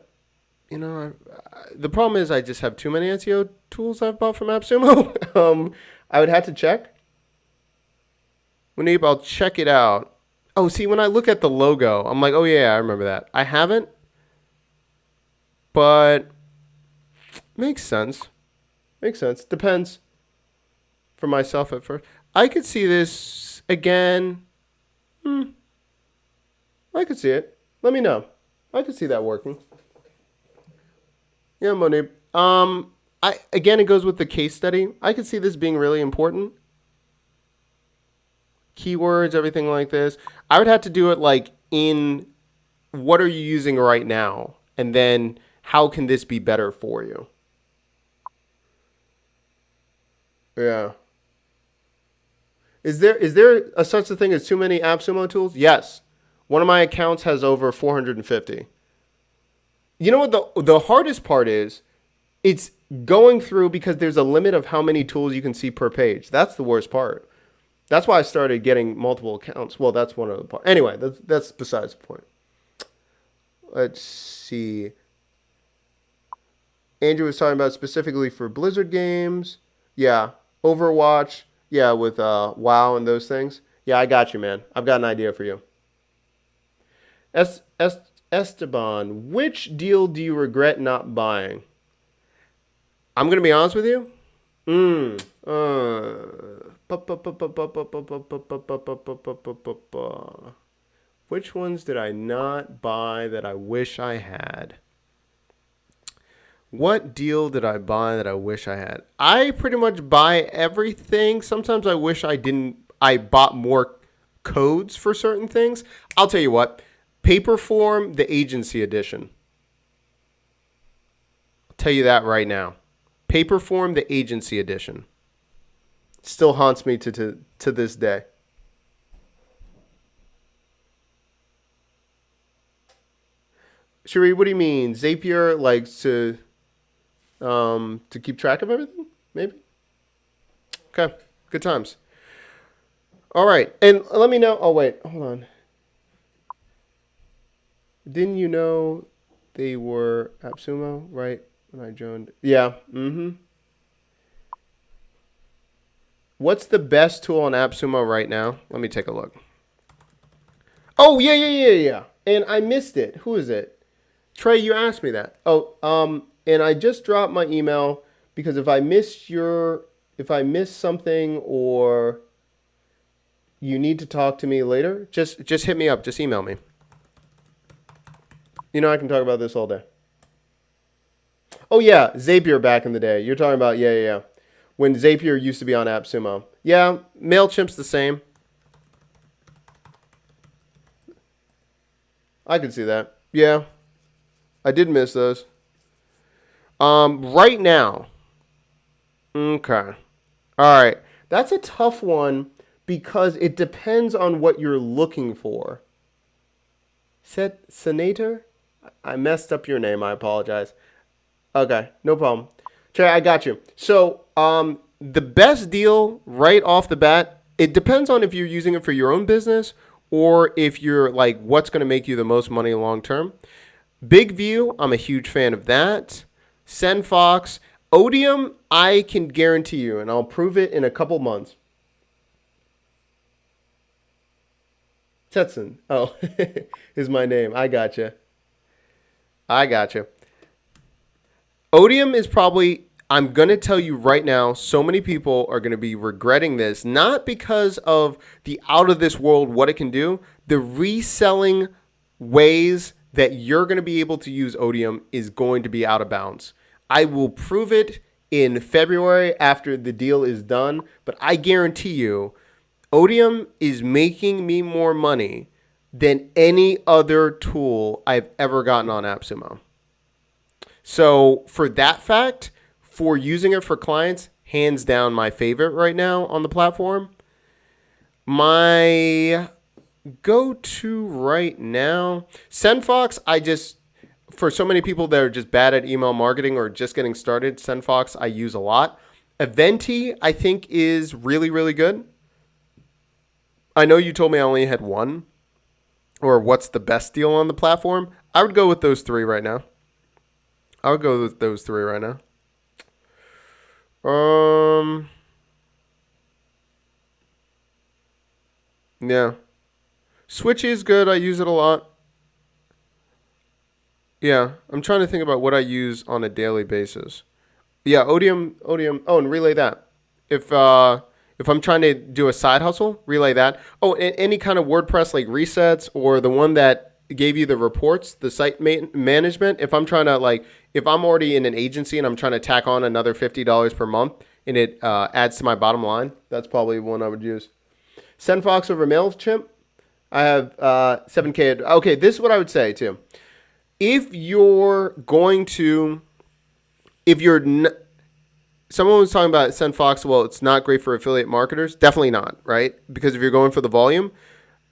problem is I just have too many SEO tools I've bought from AppSumo. I would have to check. Muneeb, I'll check it out. Oh, see, when I look at the logo, I'm like, oh yeah, I remember that. I haven't, but makes sense. Makes sense. Depends for myself at first. I could see this again. I could see it. Let me know. I could see that working. Yeah, Muneeb. Again, it goes with the case study. I could see this being really important. Keywords, everything like this. I would have to do it like in what are you using right now? And then how can this be better for you? Yeah. Is there a such a thing as too many AppSumo tools? Yes. One of my accounts has over 450. You know what the hardest part is? It's going through because there's a limit of how many tools you can see per page. That's the worst part. That's why I started getting multiple accounts. Well, that's one of the parts. Anyway, that's besides the point. Let's see. Andrew was talking about specifically for Blizzard games. Yeah. Overwatch. Yeah, with WoW and those things. Yeah, I got you, man. I've got an idea for you. Esteban, which deal do you regret not buying? I'm going to be honest with you. Which ones did I not buy that I wish I had? What deal did I buy that I wish I had? I pretty much buy everything. Sometimes I wish I didn't. I bought more codes for certain things. I'll tell you what. Paperform, the agency edition. I'll tell you that right now. Paperform, the agency edition. Still haunts me to this day. Sheree, what do you mean? Zapier likes to keep track of everything? Maybe? Okay. Good times. All right. And let me know. Oh, wait. Hold on. Didn't you know they were AppSumo, right? When I joined. Yeah. Mm-hmm. What's the best tool on AppSumo right now? Let me take a look. Oh, yeah. And I missed it. Who is it? Trey, you asked me that. And I just dropped my email because if I miss something or you need to talk to me later, just hit me up. Just email me. You know I can talk about this all day. Oh yeah, Zapier back in the day. You're talking about yeah. When Zapier used to be on AppSumo. Yeah, MailChimp's the same. I can see that. Yeah. I did miss those. Right now. Okay. All right. That's a tough one because it depends on what you're looking for. Senator? I messed up your name. I apologize. Okay. No problem. Trey, I got you. So, the best deal right off the bat, it depends on if you're using it for your own business or if you're like, what's going to make you the most money long term. Big View, I'm a huge fan of that. SendFox. Odium, I can guarantee you, and I'll prove it in a couple months. Tetson. Oh, is my name. I gotcha. Odium is probably, I'm going to tell you right now, so many people are going to be regretting this, not because of the out of this world, what it can do, the reselling ways that you're going to be able to use Odium is going to be out of bounds. I will prove it in February after the deal is done, but I guarantee you, Odium is making me more money than any other tool I've ever gotten on AppSumo. So for that fact, for using it for clients, hands down my favorite right now on the platform. My go-to right now, SendFox, for so many people that are just bad at email marketing or just getting started, SendFox I use a lot. Eventi, I think, is really, really good. I know you told me I only had one, or what's the best deal on the platform. I would go with those three right now. Yeah. Switchy is good. I use it a lot. Yeah, I'm trying to think about what I use on a daily basis. Yeah, Odium. Oh, and Relay that. If I'm trying to do a side hustle, Relay that. Oh, any kind of WordPress like resets or the one that gave you the reports, the site management. If I'm trying to if I'm already in an agency and I'm trying to tack on another $50 per month and it adds to my bottom line, that's probably one I would use. SendFox over MailChimp. I have 7K. Okay, this is what I would say too. If you're going to, if you're, someone was talking about SendFox, well, it's not great for affiliate marketers. Definitely not, right? Because if you're going for the volume,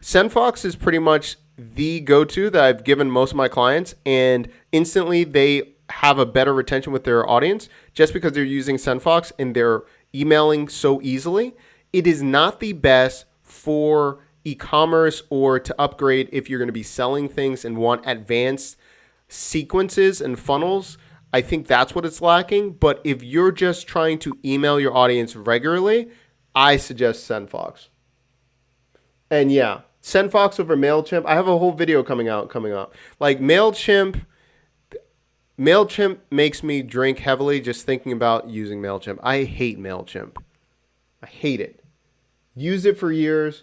SendFox is pretty much the go-to that I've given most of my clients, and instantly they have a better retention with their audience just because they're using SendFox and they're emailing so easily. It is not the best for e-commerce or to upgrade if you're going to be selling things and want advanced sequences and funnels. I think that's what it's lacking. But if you're just trying to email your audience regularly, I suggest SendFox. And yeah, SendFox over MailChimp. I have a whole video coming up. Like MailChimp makes me drink heavily just thinking about using MailChimp. I hate MailChimp. I hate it. Used it for years.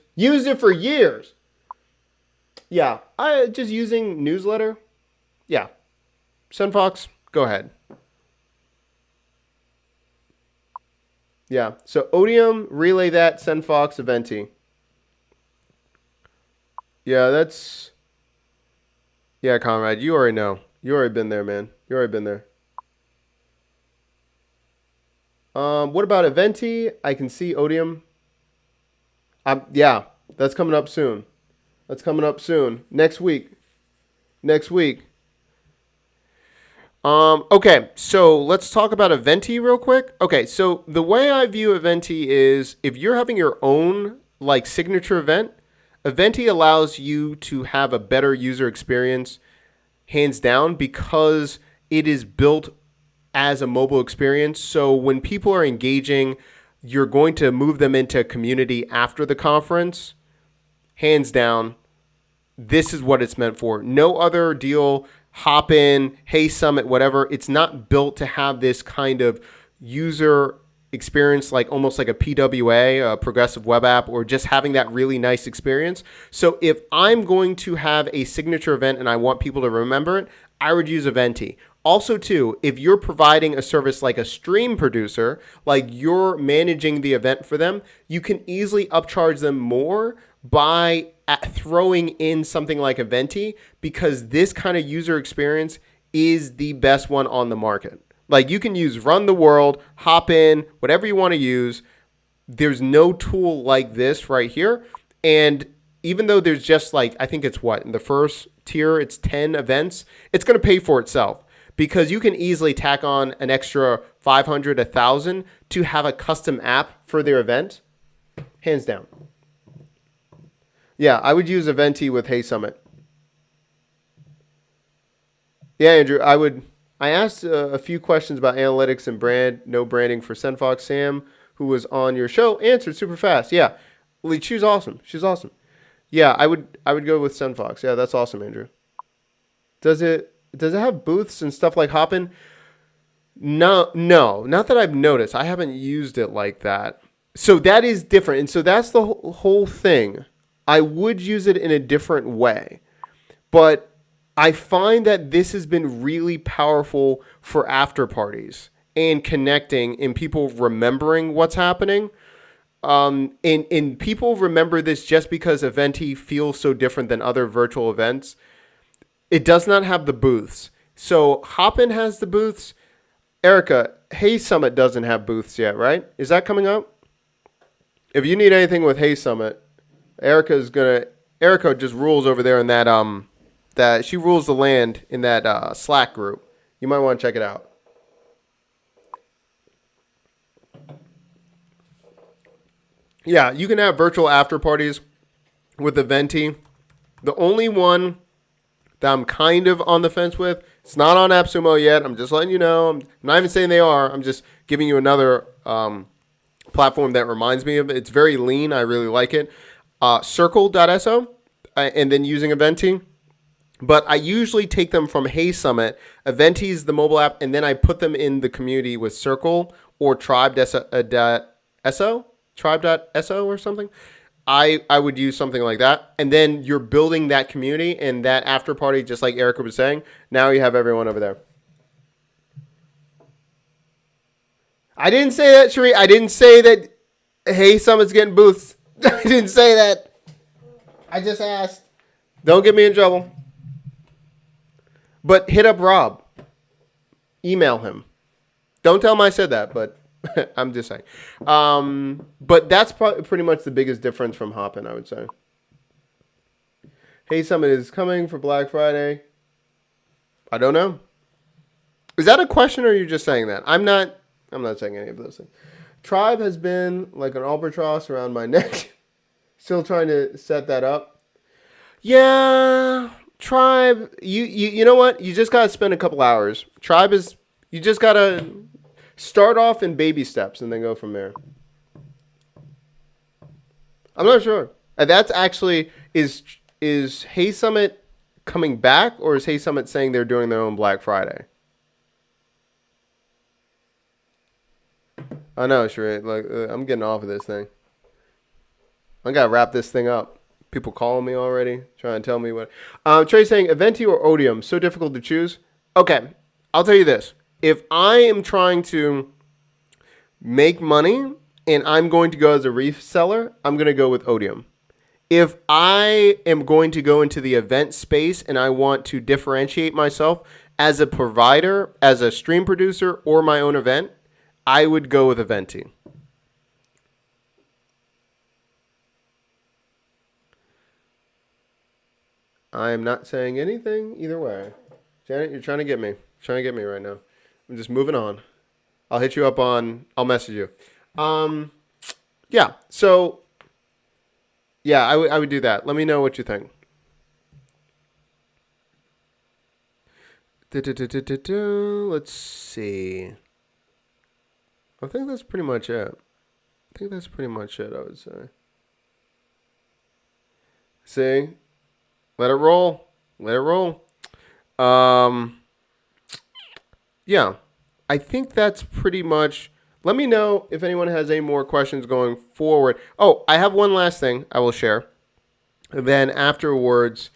Yeah, I just using newsletter. Yeah. SendFox, go ahead. Yeah. So Odium, relay that, SendFox, Eventi. Yeah, yeah, Conrad, you already know. You already been there, man. You already been there. What about Eventi? I can see Odium. Yeah, that's coming up soon. Next week. Okay, so let's talk about Eventi real quick. Okay, so the way I view Eventi is if you're having your own like signature event, Eventi allows you to have a better user experience, hands down, because it is built as a mobile experience. So when people are engaging, you're going to move them into a community after the conference. Hands down, this is what it's meant for. No other deal, hop in, hey Summit, whatever. It's not built to have this kind of user experience like almost like a PWA, a progressive web app, or just having that really nice experience. So if I'm going to have a signature event and I want people to remember it, I would use Eventi. Also, too, if you're providing a service like a stream producer, like you're managing the event for them, you can easily upcharge them more by throwing in something like Eventi, because this kind of user experience is the best one on the market. Like you can use Run the World, hop in, whatever you want to use. There's no tool like this right here. And even though there's just like, I think it's what, in the first tier, it's 10 events, it's going to pay for itself. Because you can easily tack on an extra 500, 1,000 to have a custom app for their event. Hands down. Yeah, I would use Eventi with Hey Summit. Yeah, Andrew, I asked a few questions about analytics and no branding for SendFox. Sam, who was on your show, answered super fast. Yeah, she's awesome. Yeah, I would go with SendFox. Yeah, that's awesome, Andrew. Does it have booths and stuff like Hopin? No, not that I've noticed. I haven't used it like that. So that is different. And so that's the whole thing. I would use it in a different way. But I find that this has been really powerful for after parties and connecting and people remembering what's happening. And people remember this just because Eventi feels so different than other virtual events. It does not have the booths. So Hopin has the booths. Erica, Hey Summit doesn't have booths yet, right? Is that coming up? If you need anything with Hey Summit, Erica just rules over there in that she rules the land in that Slack group. You might want to check it out. Yeah, you can have virtual after parties with Eventi. The only one that I'm kind of on the fence with, it's not on AppSumo yet. I'm just letting you know. I'm not even saying they are. I'm just giving you another platform that reminds me of it. It's very lean. I really like it. Circle.so, and then using Eventi. But I usually take them from Hey Summit. Eventi is the mobile app, and then I put them in the community with Circle or Tribe.so or something. I would use something like that. And then you're building that community and that after party, just like Erica was saying. Now you have everyone over there. I didn't say that, Sheree. I didn't say that Hey Summit's getting booths. I didn't say that. I just asked. Don't get me in trouble. But hit up Rob. Email him. Don't tell him I said that, but I'm just saying. But that's pretty much the biggest difference from Hopin, I would say. Hey Summit is coming for Black Friday. I don't know. Is that a question or are you just saying that? I'm not saying any of those things. Tribe has been like an albatross around my neck. Still trying to set that up. Yeah, Tribe, you know what? You just got to spend a couple hours. Tribe is, you just got to start off in baby steps and then go from there. I'm not sure. That's actually, is Hey Summit coming back or is Hey Summit saying they're doing their own Black Friday? I know, Sheree. Like, I'm getting off of this thing. I got to wrap this thing up. People calling me already, trying to tell me what. Trey's saying, Eventi or Odium, so difficult to choose. Okay, I'll tell you this. If I am trying to make money and I'm going to go as a reseller, I'm going to go with Odium. If I am going to go into the event space and I want to differentiate myself as a provider, as a stream producer, or my own event, I would go with Eventi. I am not saying anything either way. Janet, you're trying to get me. Trying to get me right now. I'm just moving on. I'll hit you up I'll message you. Yeah. So, yeah, I would do that. Let me know what you think. Let's see. I think that's pretty much it. I would say. See? Let it roll. Yeah. I think that's pretty much. Let me know if anyone has any more questions going forward. Oh, I have one last thing I will share. And then afterwards,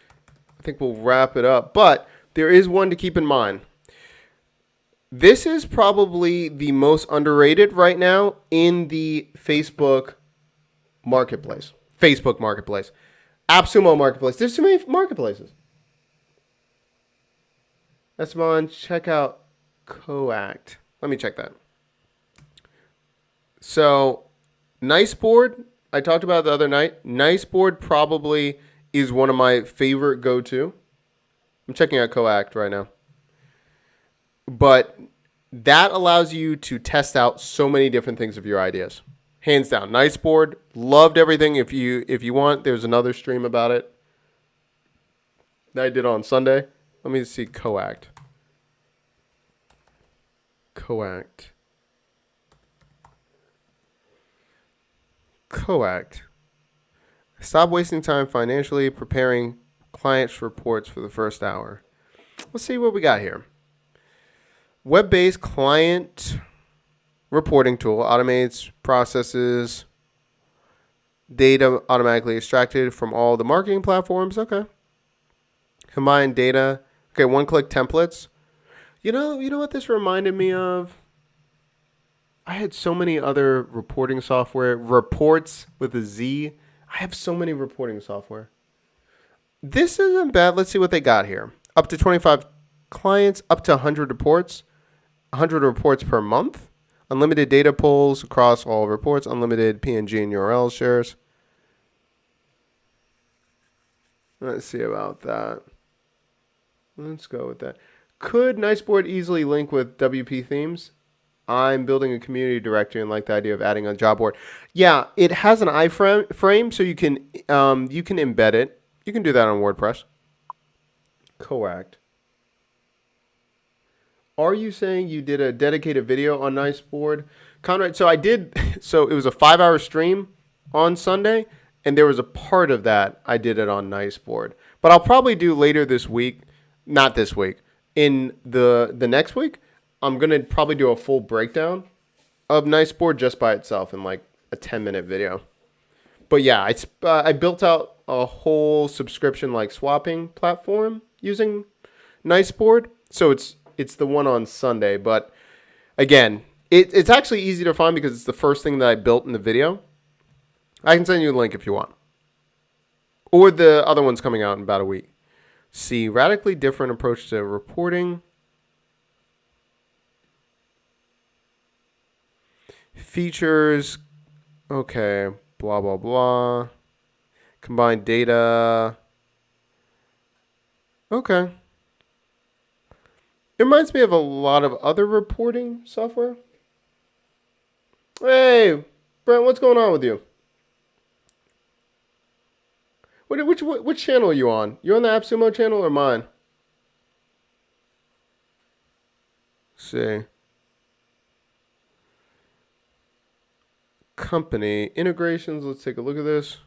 I think we'll wrap it up. But there is one to keep in mind. This is probably the most underrated right now in the Facebook Marketplace. AppSumo Marketplace. There's too many marketplaces. That's on. Check out Coact. Let me check that. So, Niceboard, I talked about it the other night. Niceboard probably is one of my favorite go-to. I'm checking out Coact right now. But that allows you to test out so many different things of your ideas. Hands down, Niceboard. Loved everything. If you want, there's another stream about it that I did on Sunday. Let me see Coact. Stop wasting time financially preparing clients' reports for the first hour. Let's see what we got here. Web-based client reporting tool automates processes, data automatically extracted from all the marketing platforms. Okay. Combine data. Okay, one-click templates. You know what this reminded me of? I had so many other reporting software. Reports with a Z. I have so many reporting software. This isn't bad. Let's see what they got here. Up to 25 clients, up to 100 reports. 100 reports per month. Unlimited data pulls across all reports. Unlimited PNG and URL shares. Let's see about that. Let's go with that. Could Niceboard easily link with WP themes? I'm building a community directory and like the idea of adding a job board. Yeah, it has an iframe, so you can embed it. You can do that on WordPress. Coact. Are you saying you did a dedicated video on Niceboard? Conrad, so I did. So it was a 5-hour stream on Sunday, and there was a part of that I did it on Niceboard. But I'll probably do later this week. Not this week. In the next week, I'm going to probably do a full breakdown of Niceboard just by itself in like a 10-minute video. But yeah, I built out a whole subscription like swapping platform using Niceboard. So it's the one on Sunday. But again, it's actually easy to find because it's the first thing that I built in the video. I can send you a link if you want. Or the other one's coming out in about a week. C, radically different approach to reporting. Features. Okay. Blah, blah, blah. Combined data. Okay. It reminds me of a lot of other reporting software. Hey, Brent, what's going on with you? Which channel are you on? You on the AppSumo channel or mine? Let's see. Company integrations. Let's take a look at this.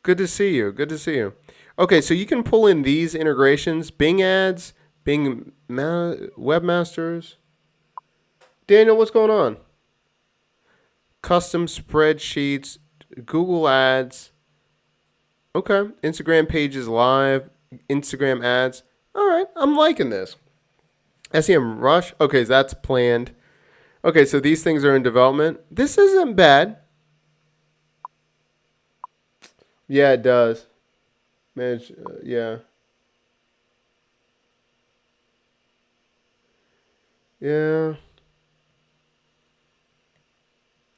Good to see you. Good to see you. Okay, so you can pull in these integrations: Bing ads, Bing webmasters. Daniel, what's going on? Custom spreadsheets, Google ads. Okay, Instagram pages live, Instagram ads. All right, I'm liking this. SEM Rush. Okay, so that's planned. Okay, so these things are in development. This isn't bad. Yeah, it does. Manage, yeah. Yeah.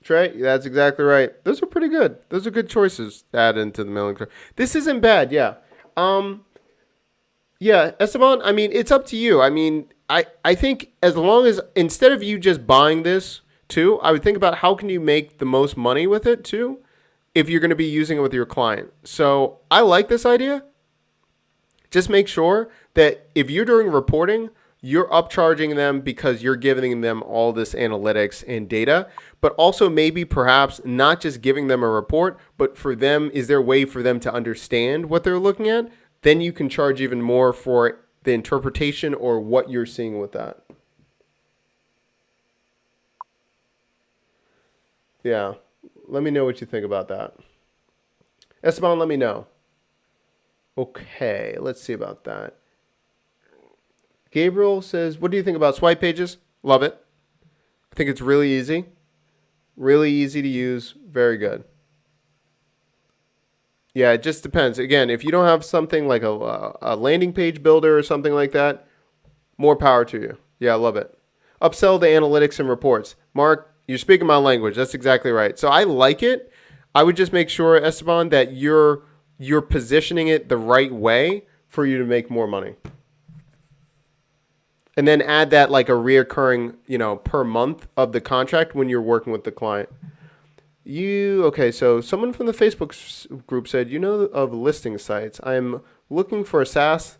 Trey, that's exactly right. Those are pretty good. Those are good choices to add into the mailing. This isn't bad, yeah. Yeah, Esteban, I mean, it's up to you. I mean, I think as long as, instead of you just buying this too, I would think about how can you make the most money with it too, if you're going to be using it with your client. So I like this idea. Just make sure that if you're doing reporting, you're upcharging them because you're giving them all this analytics and data, but also maybe perhaps not just giving them a report, but for them, is there a way for them to understand what they're looking at? Then you can charge even more for the interpretation or what you're seeing with that. Yeah. Let me know what you think about that. Esteban, let me know. Okay, let's see about that. Gabriel says, what do you think about swipe pages? Love it. I think it's really easy. Really easy to use. Very good. Yeah, it just depends. Again, if you don't have something like a landing page builder or something like that, more power to you. Yeah, I love it. Upsell the analytics and reports. Mark, you're speaking my language. That's exactly right. So I like it. I would just make sure, Esteban, that you're positioning it the right way for you to make more money. And then add that like a reoccurring, per month of the contract when you're working with the client. Okay, so someone from the Facebook group said, of listing sites. I'm looking for a SaaS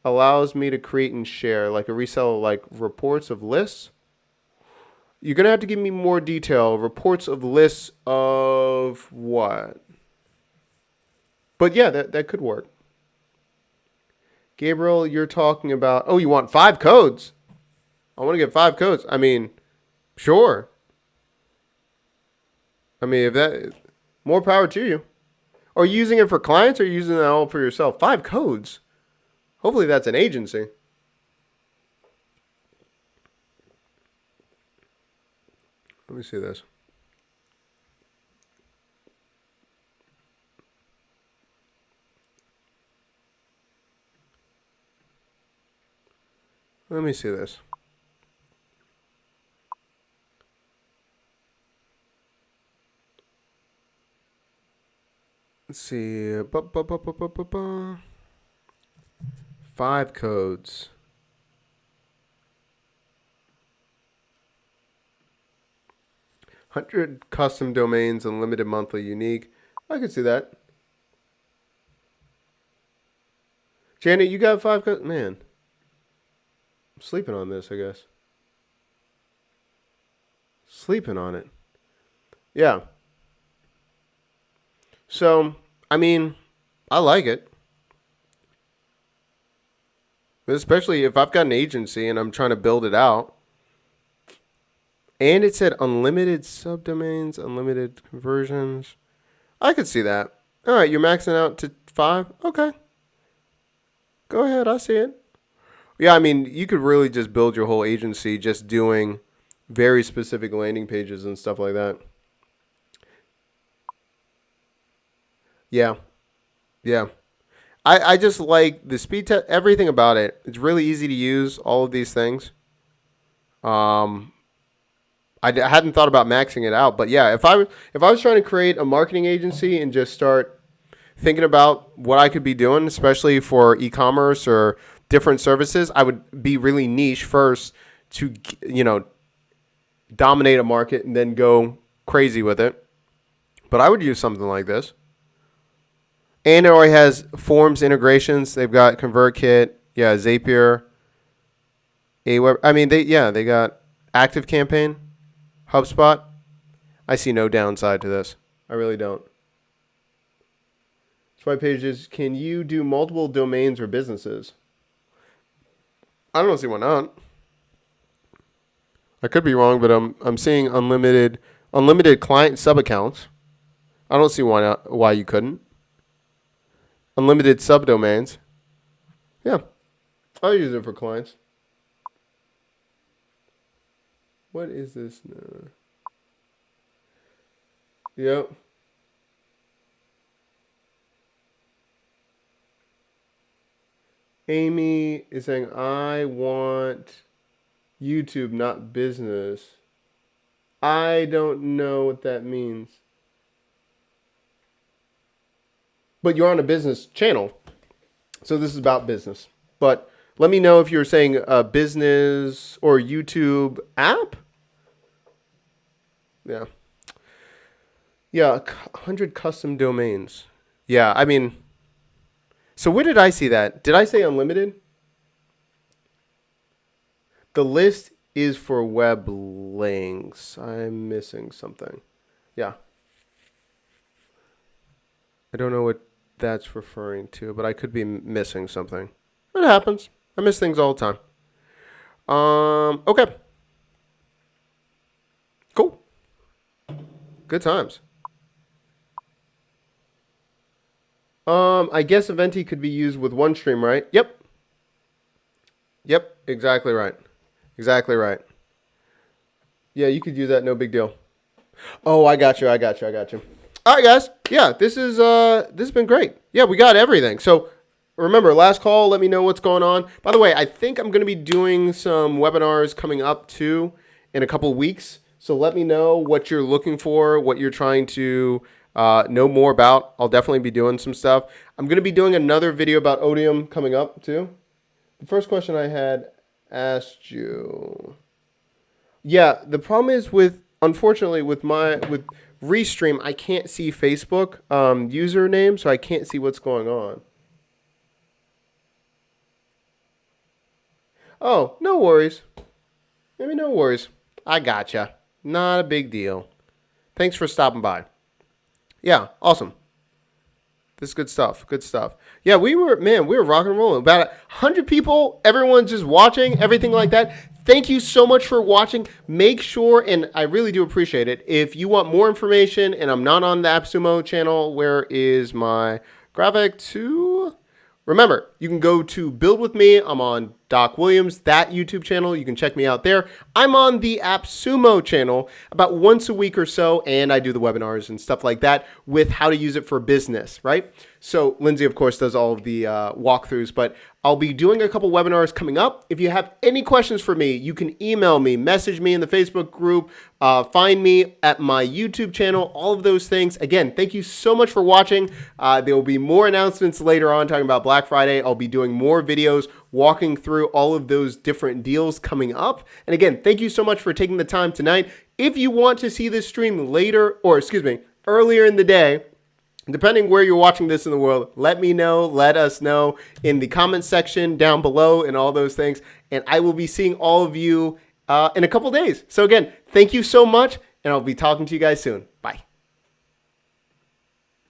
allows me to create and share, like a reseller, like reports of lists. You're going to have to give me more detail. Reports of lists of what? But yeah, that could work. Gabriel, you're talking about, you want 5 codes? I want to get 5 codes. I mean, sure. I mean, if that, more power to you. Are you using it for clients or are you using it all for yourself? 5 codes. Hopefully that's an agency. Let me see this. Let me see this. Let's see. 5 codes. 100 custom domains, unlimited monthly unique. I could see that. Janet, you got 5 codes? Man. I'm sleeping on this, I guess. Sleeping on it. Yeah. So, I mean, I like it. Especially if I've got an agency and I'm trying to build it out. And it said unlimited subdomains, unlimited conversions. I could see that. All right, you're maxing out to 5? Okay. Go ahead, I see it. Yeah, I mean, you could really just build your whole agency just doing very specific landing pages and stuff like that. Yeah. Yeah. I just like the speed test, everything about it. It's really easy to use, all of these things. Um, I hadn't thought about maxing it out, but yeah, if I was trying to create a marketing agency and just start thinking about what I could be doing, especially for e-commerce or different services, I would be really niche first to, dominate a market and then go crazy with it. But I would use something like this. And it already has forms integrations. They've got ConvertKit, yeah, Zapier, Aweber. I mean, they got ActiveCampaign, HubSpot. I see no downside to this. I really don't. So my page is, can you do multiple domains or businesses? I don't see why not. I could be wrong, but I'm seeing unlimited client sub accounts. I don't see why you couldn't. Unlimited subdomains. Yeah, I'll use it for clients. What is this? No. Yep. Amy is saying, I want YouTube, not business. I don't know what that means. But you're on a business channel, so this is about business. But let me know if you're saying a business or YouTube app. Yeah. Yeah, 100 custom domains. Yeah, I mean, so where did I see that? Did I say unlimited? The list is for web links. I'm missing something. Yeah. I don't know what that's referring to, but I could be missing something. It happens. I miss things all the time. Okay. Cool. Good times. I guess Eventi could be used with OneStream, right? Yep. Yep, exactly right. Exactly right. Yeah, you could use that, no big deal. Oh, I got you. All right, guys. Yeah, this has been great. Yeah, we got everything. So remember, last call, let me know what's going on. By the way, I think I'm going to be doing some webinars coming up too in a couple of weeks. So let me know what you're looking for, what you're trying to know more about. I'll definitely be doing some stuff. I'm going to be doing another video about Odium coming up too. The first question I had asked you. Yeah, the problem is unfortunately with Restream, I can't see Facebook username, so I can't see what's going on. Oh, no worries. Maybe no worries. I gotcha. Not a big deal. Thanks for stopping by. Yeah, awesome. This is good stuff. Good stuff. Yeah, we were rocking and rolling. About 100 people, everyone's just watching, everything like that. Thank you so much for watching. Make sure, and I really do appreciate it, if you want more information and I'm not on the AppSumo channel, where is my graphic to? Remember, you can go to Build With Me. I'm on Doc Williams, that YouTube channel. You can check me out there. I'm on the AppSumo channel about once a week or so, and I do the webinars and stuff like that with how to use it for business, right? So Lindsay, of course, does all of the walkthroughs, but I'll be doing a couple webinars coming up. If you have any questions for me, you can email me, message me in the Facebook group, find me at my YouTube channel, all of those things. Again, thank you so much for watching. There will be more announcements later on talking about Black Friday. I'll be doing more videos walking through all of those different deals coming up. And again, thank you so much for taking the time tonight. If you want to see this stream earlier in the day, depending where you're watching this in the world, let me know, let us know in the comments section down below and all those things. And I will be seeing all of you in a couple days. So again, thank you so much, and I'll be talking to you guys soon.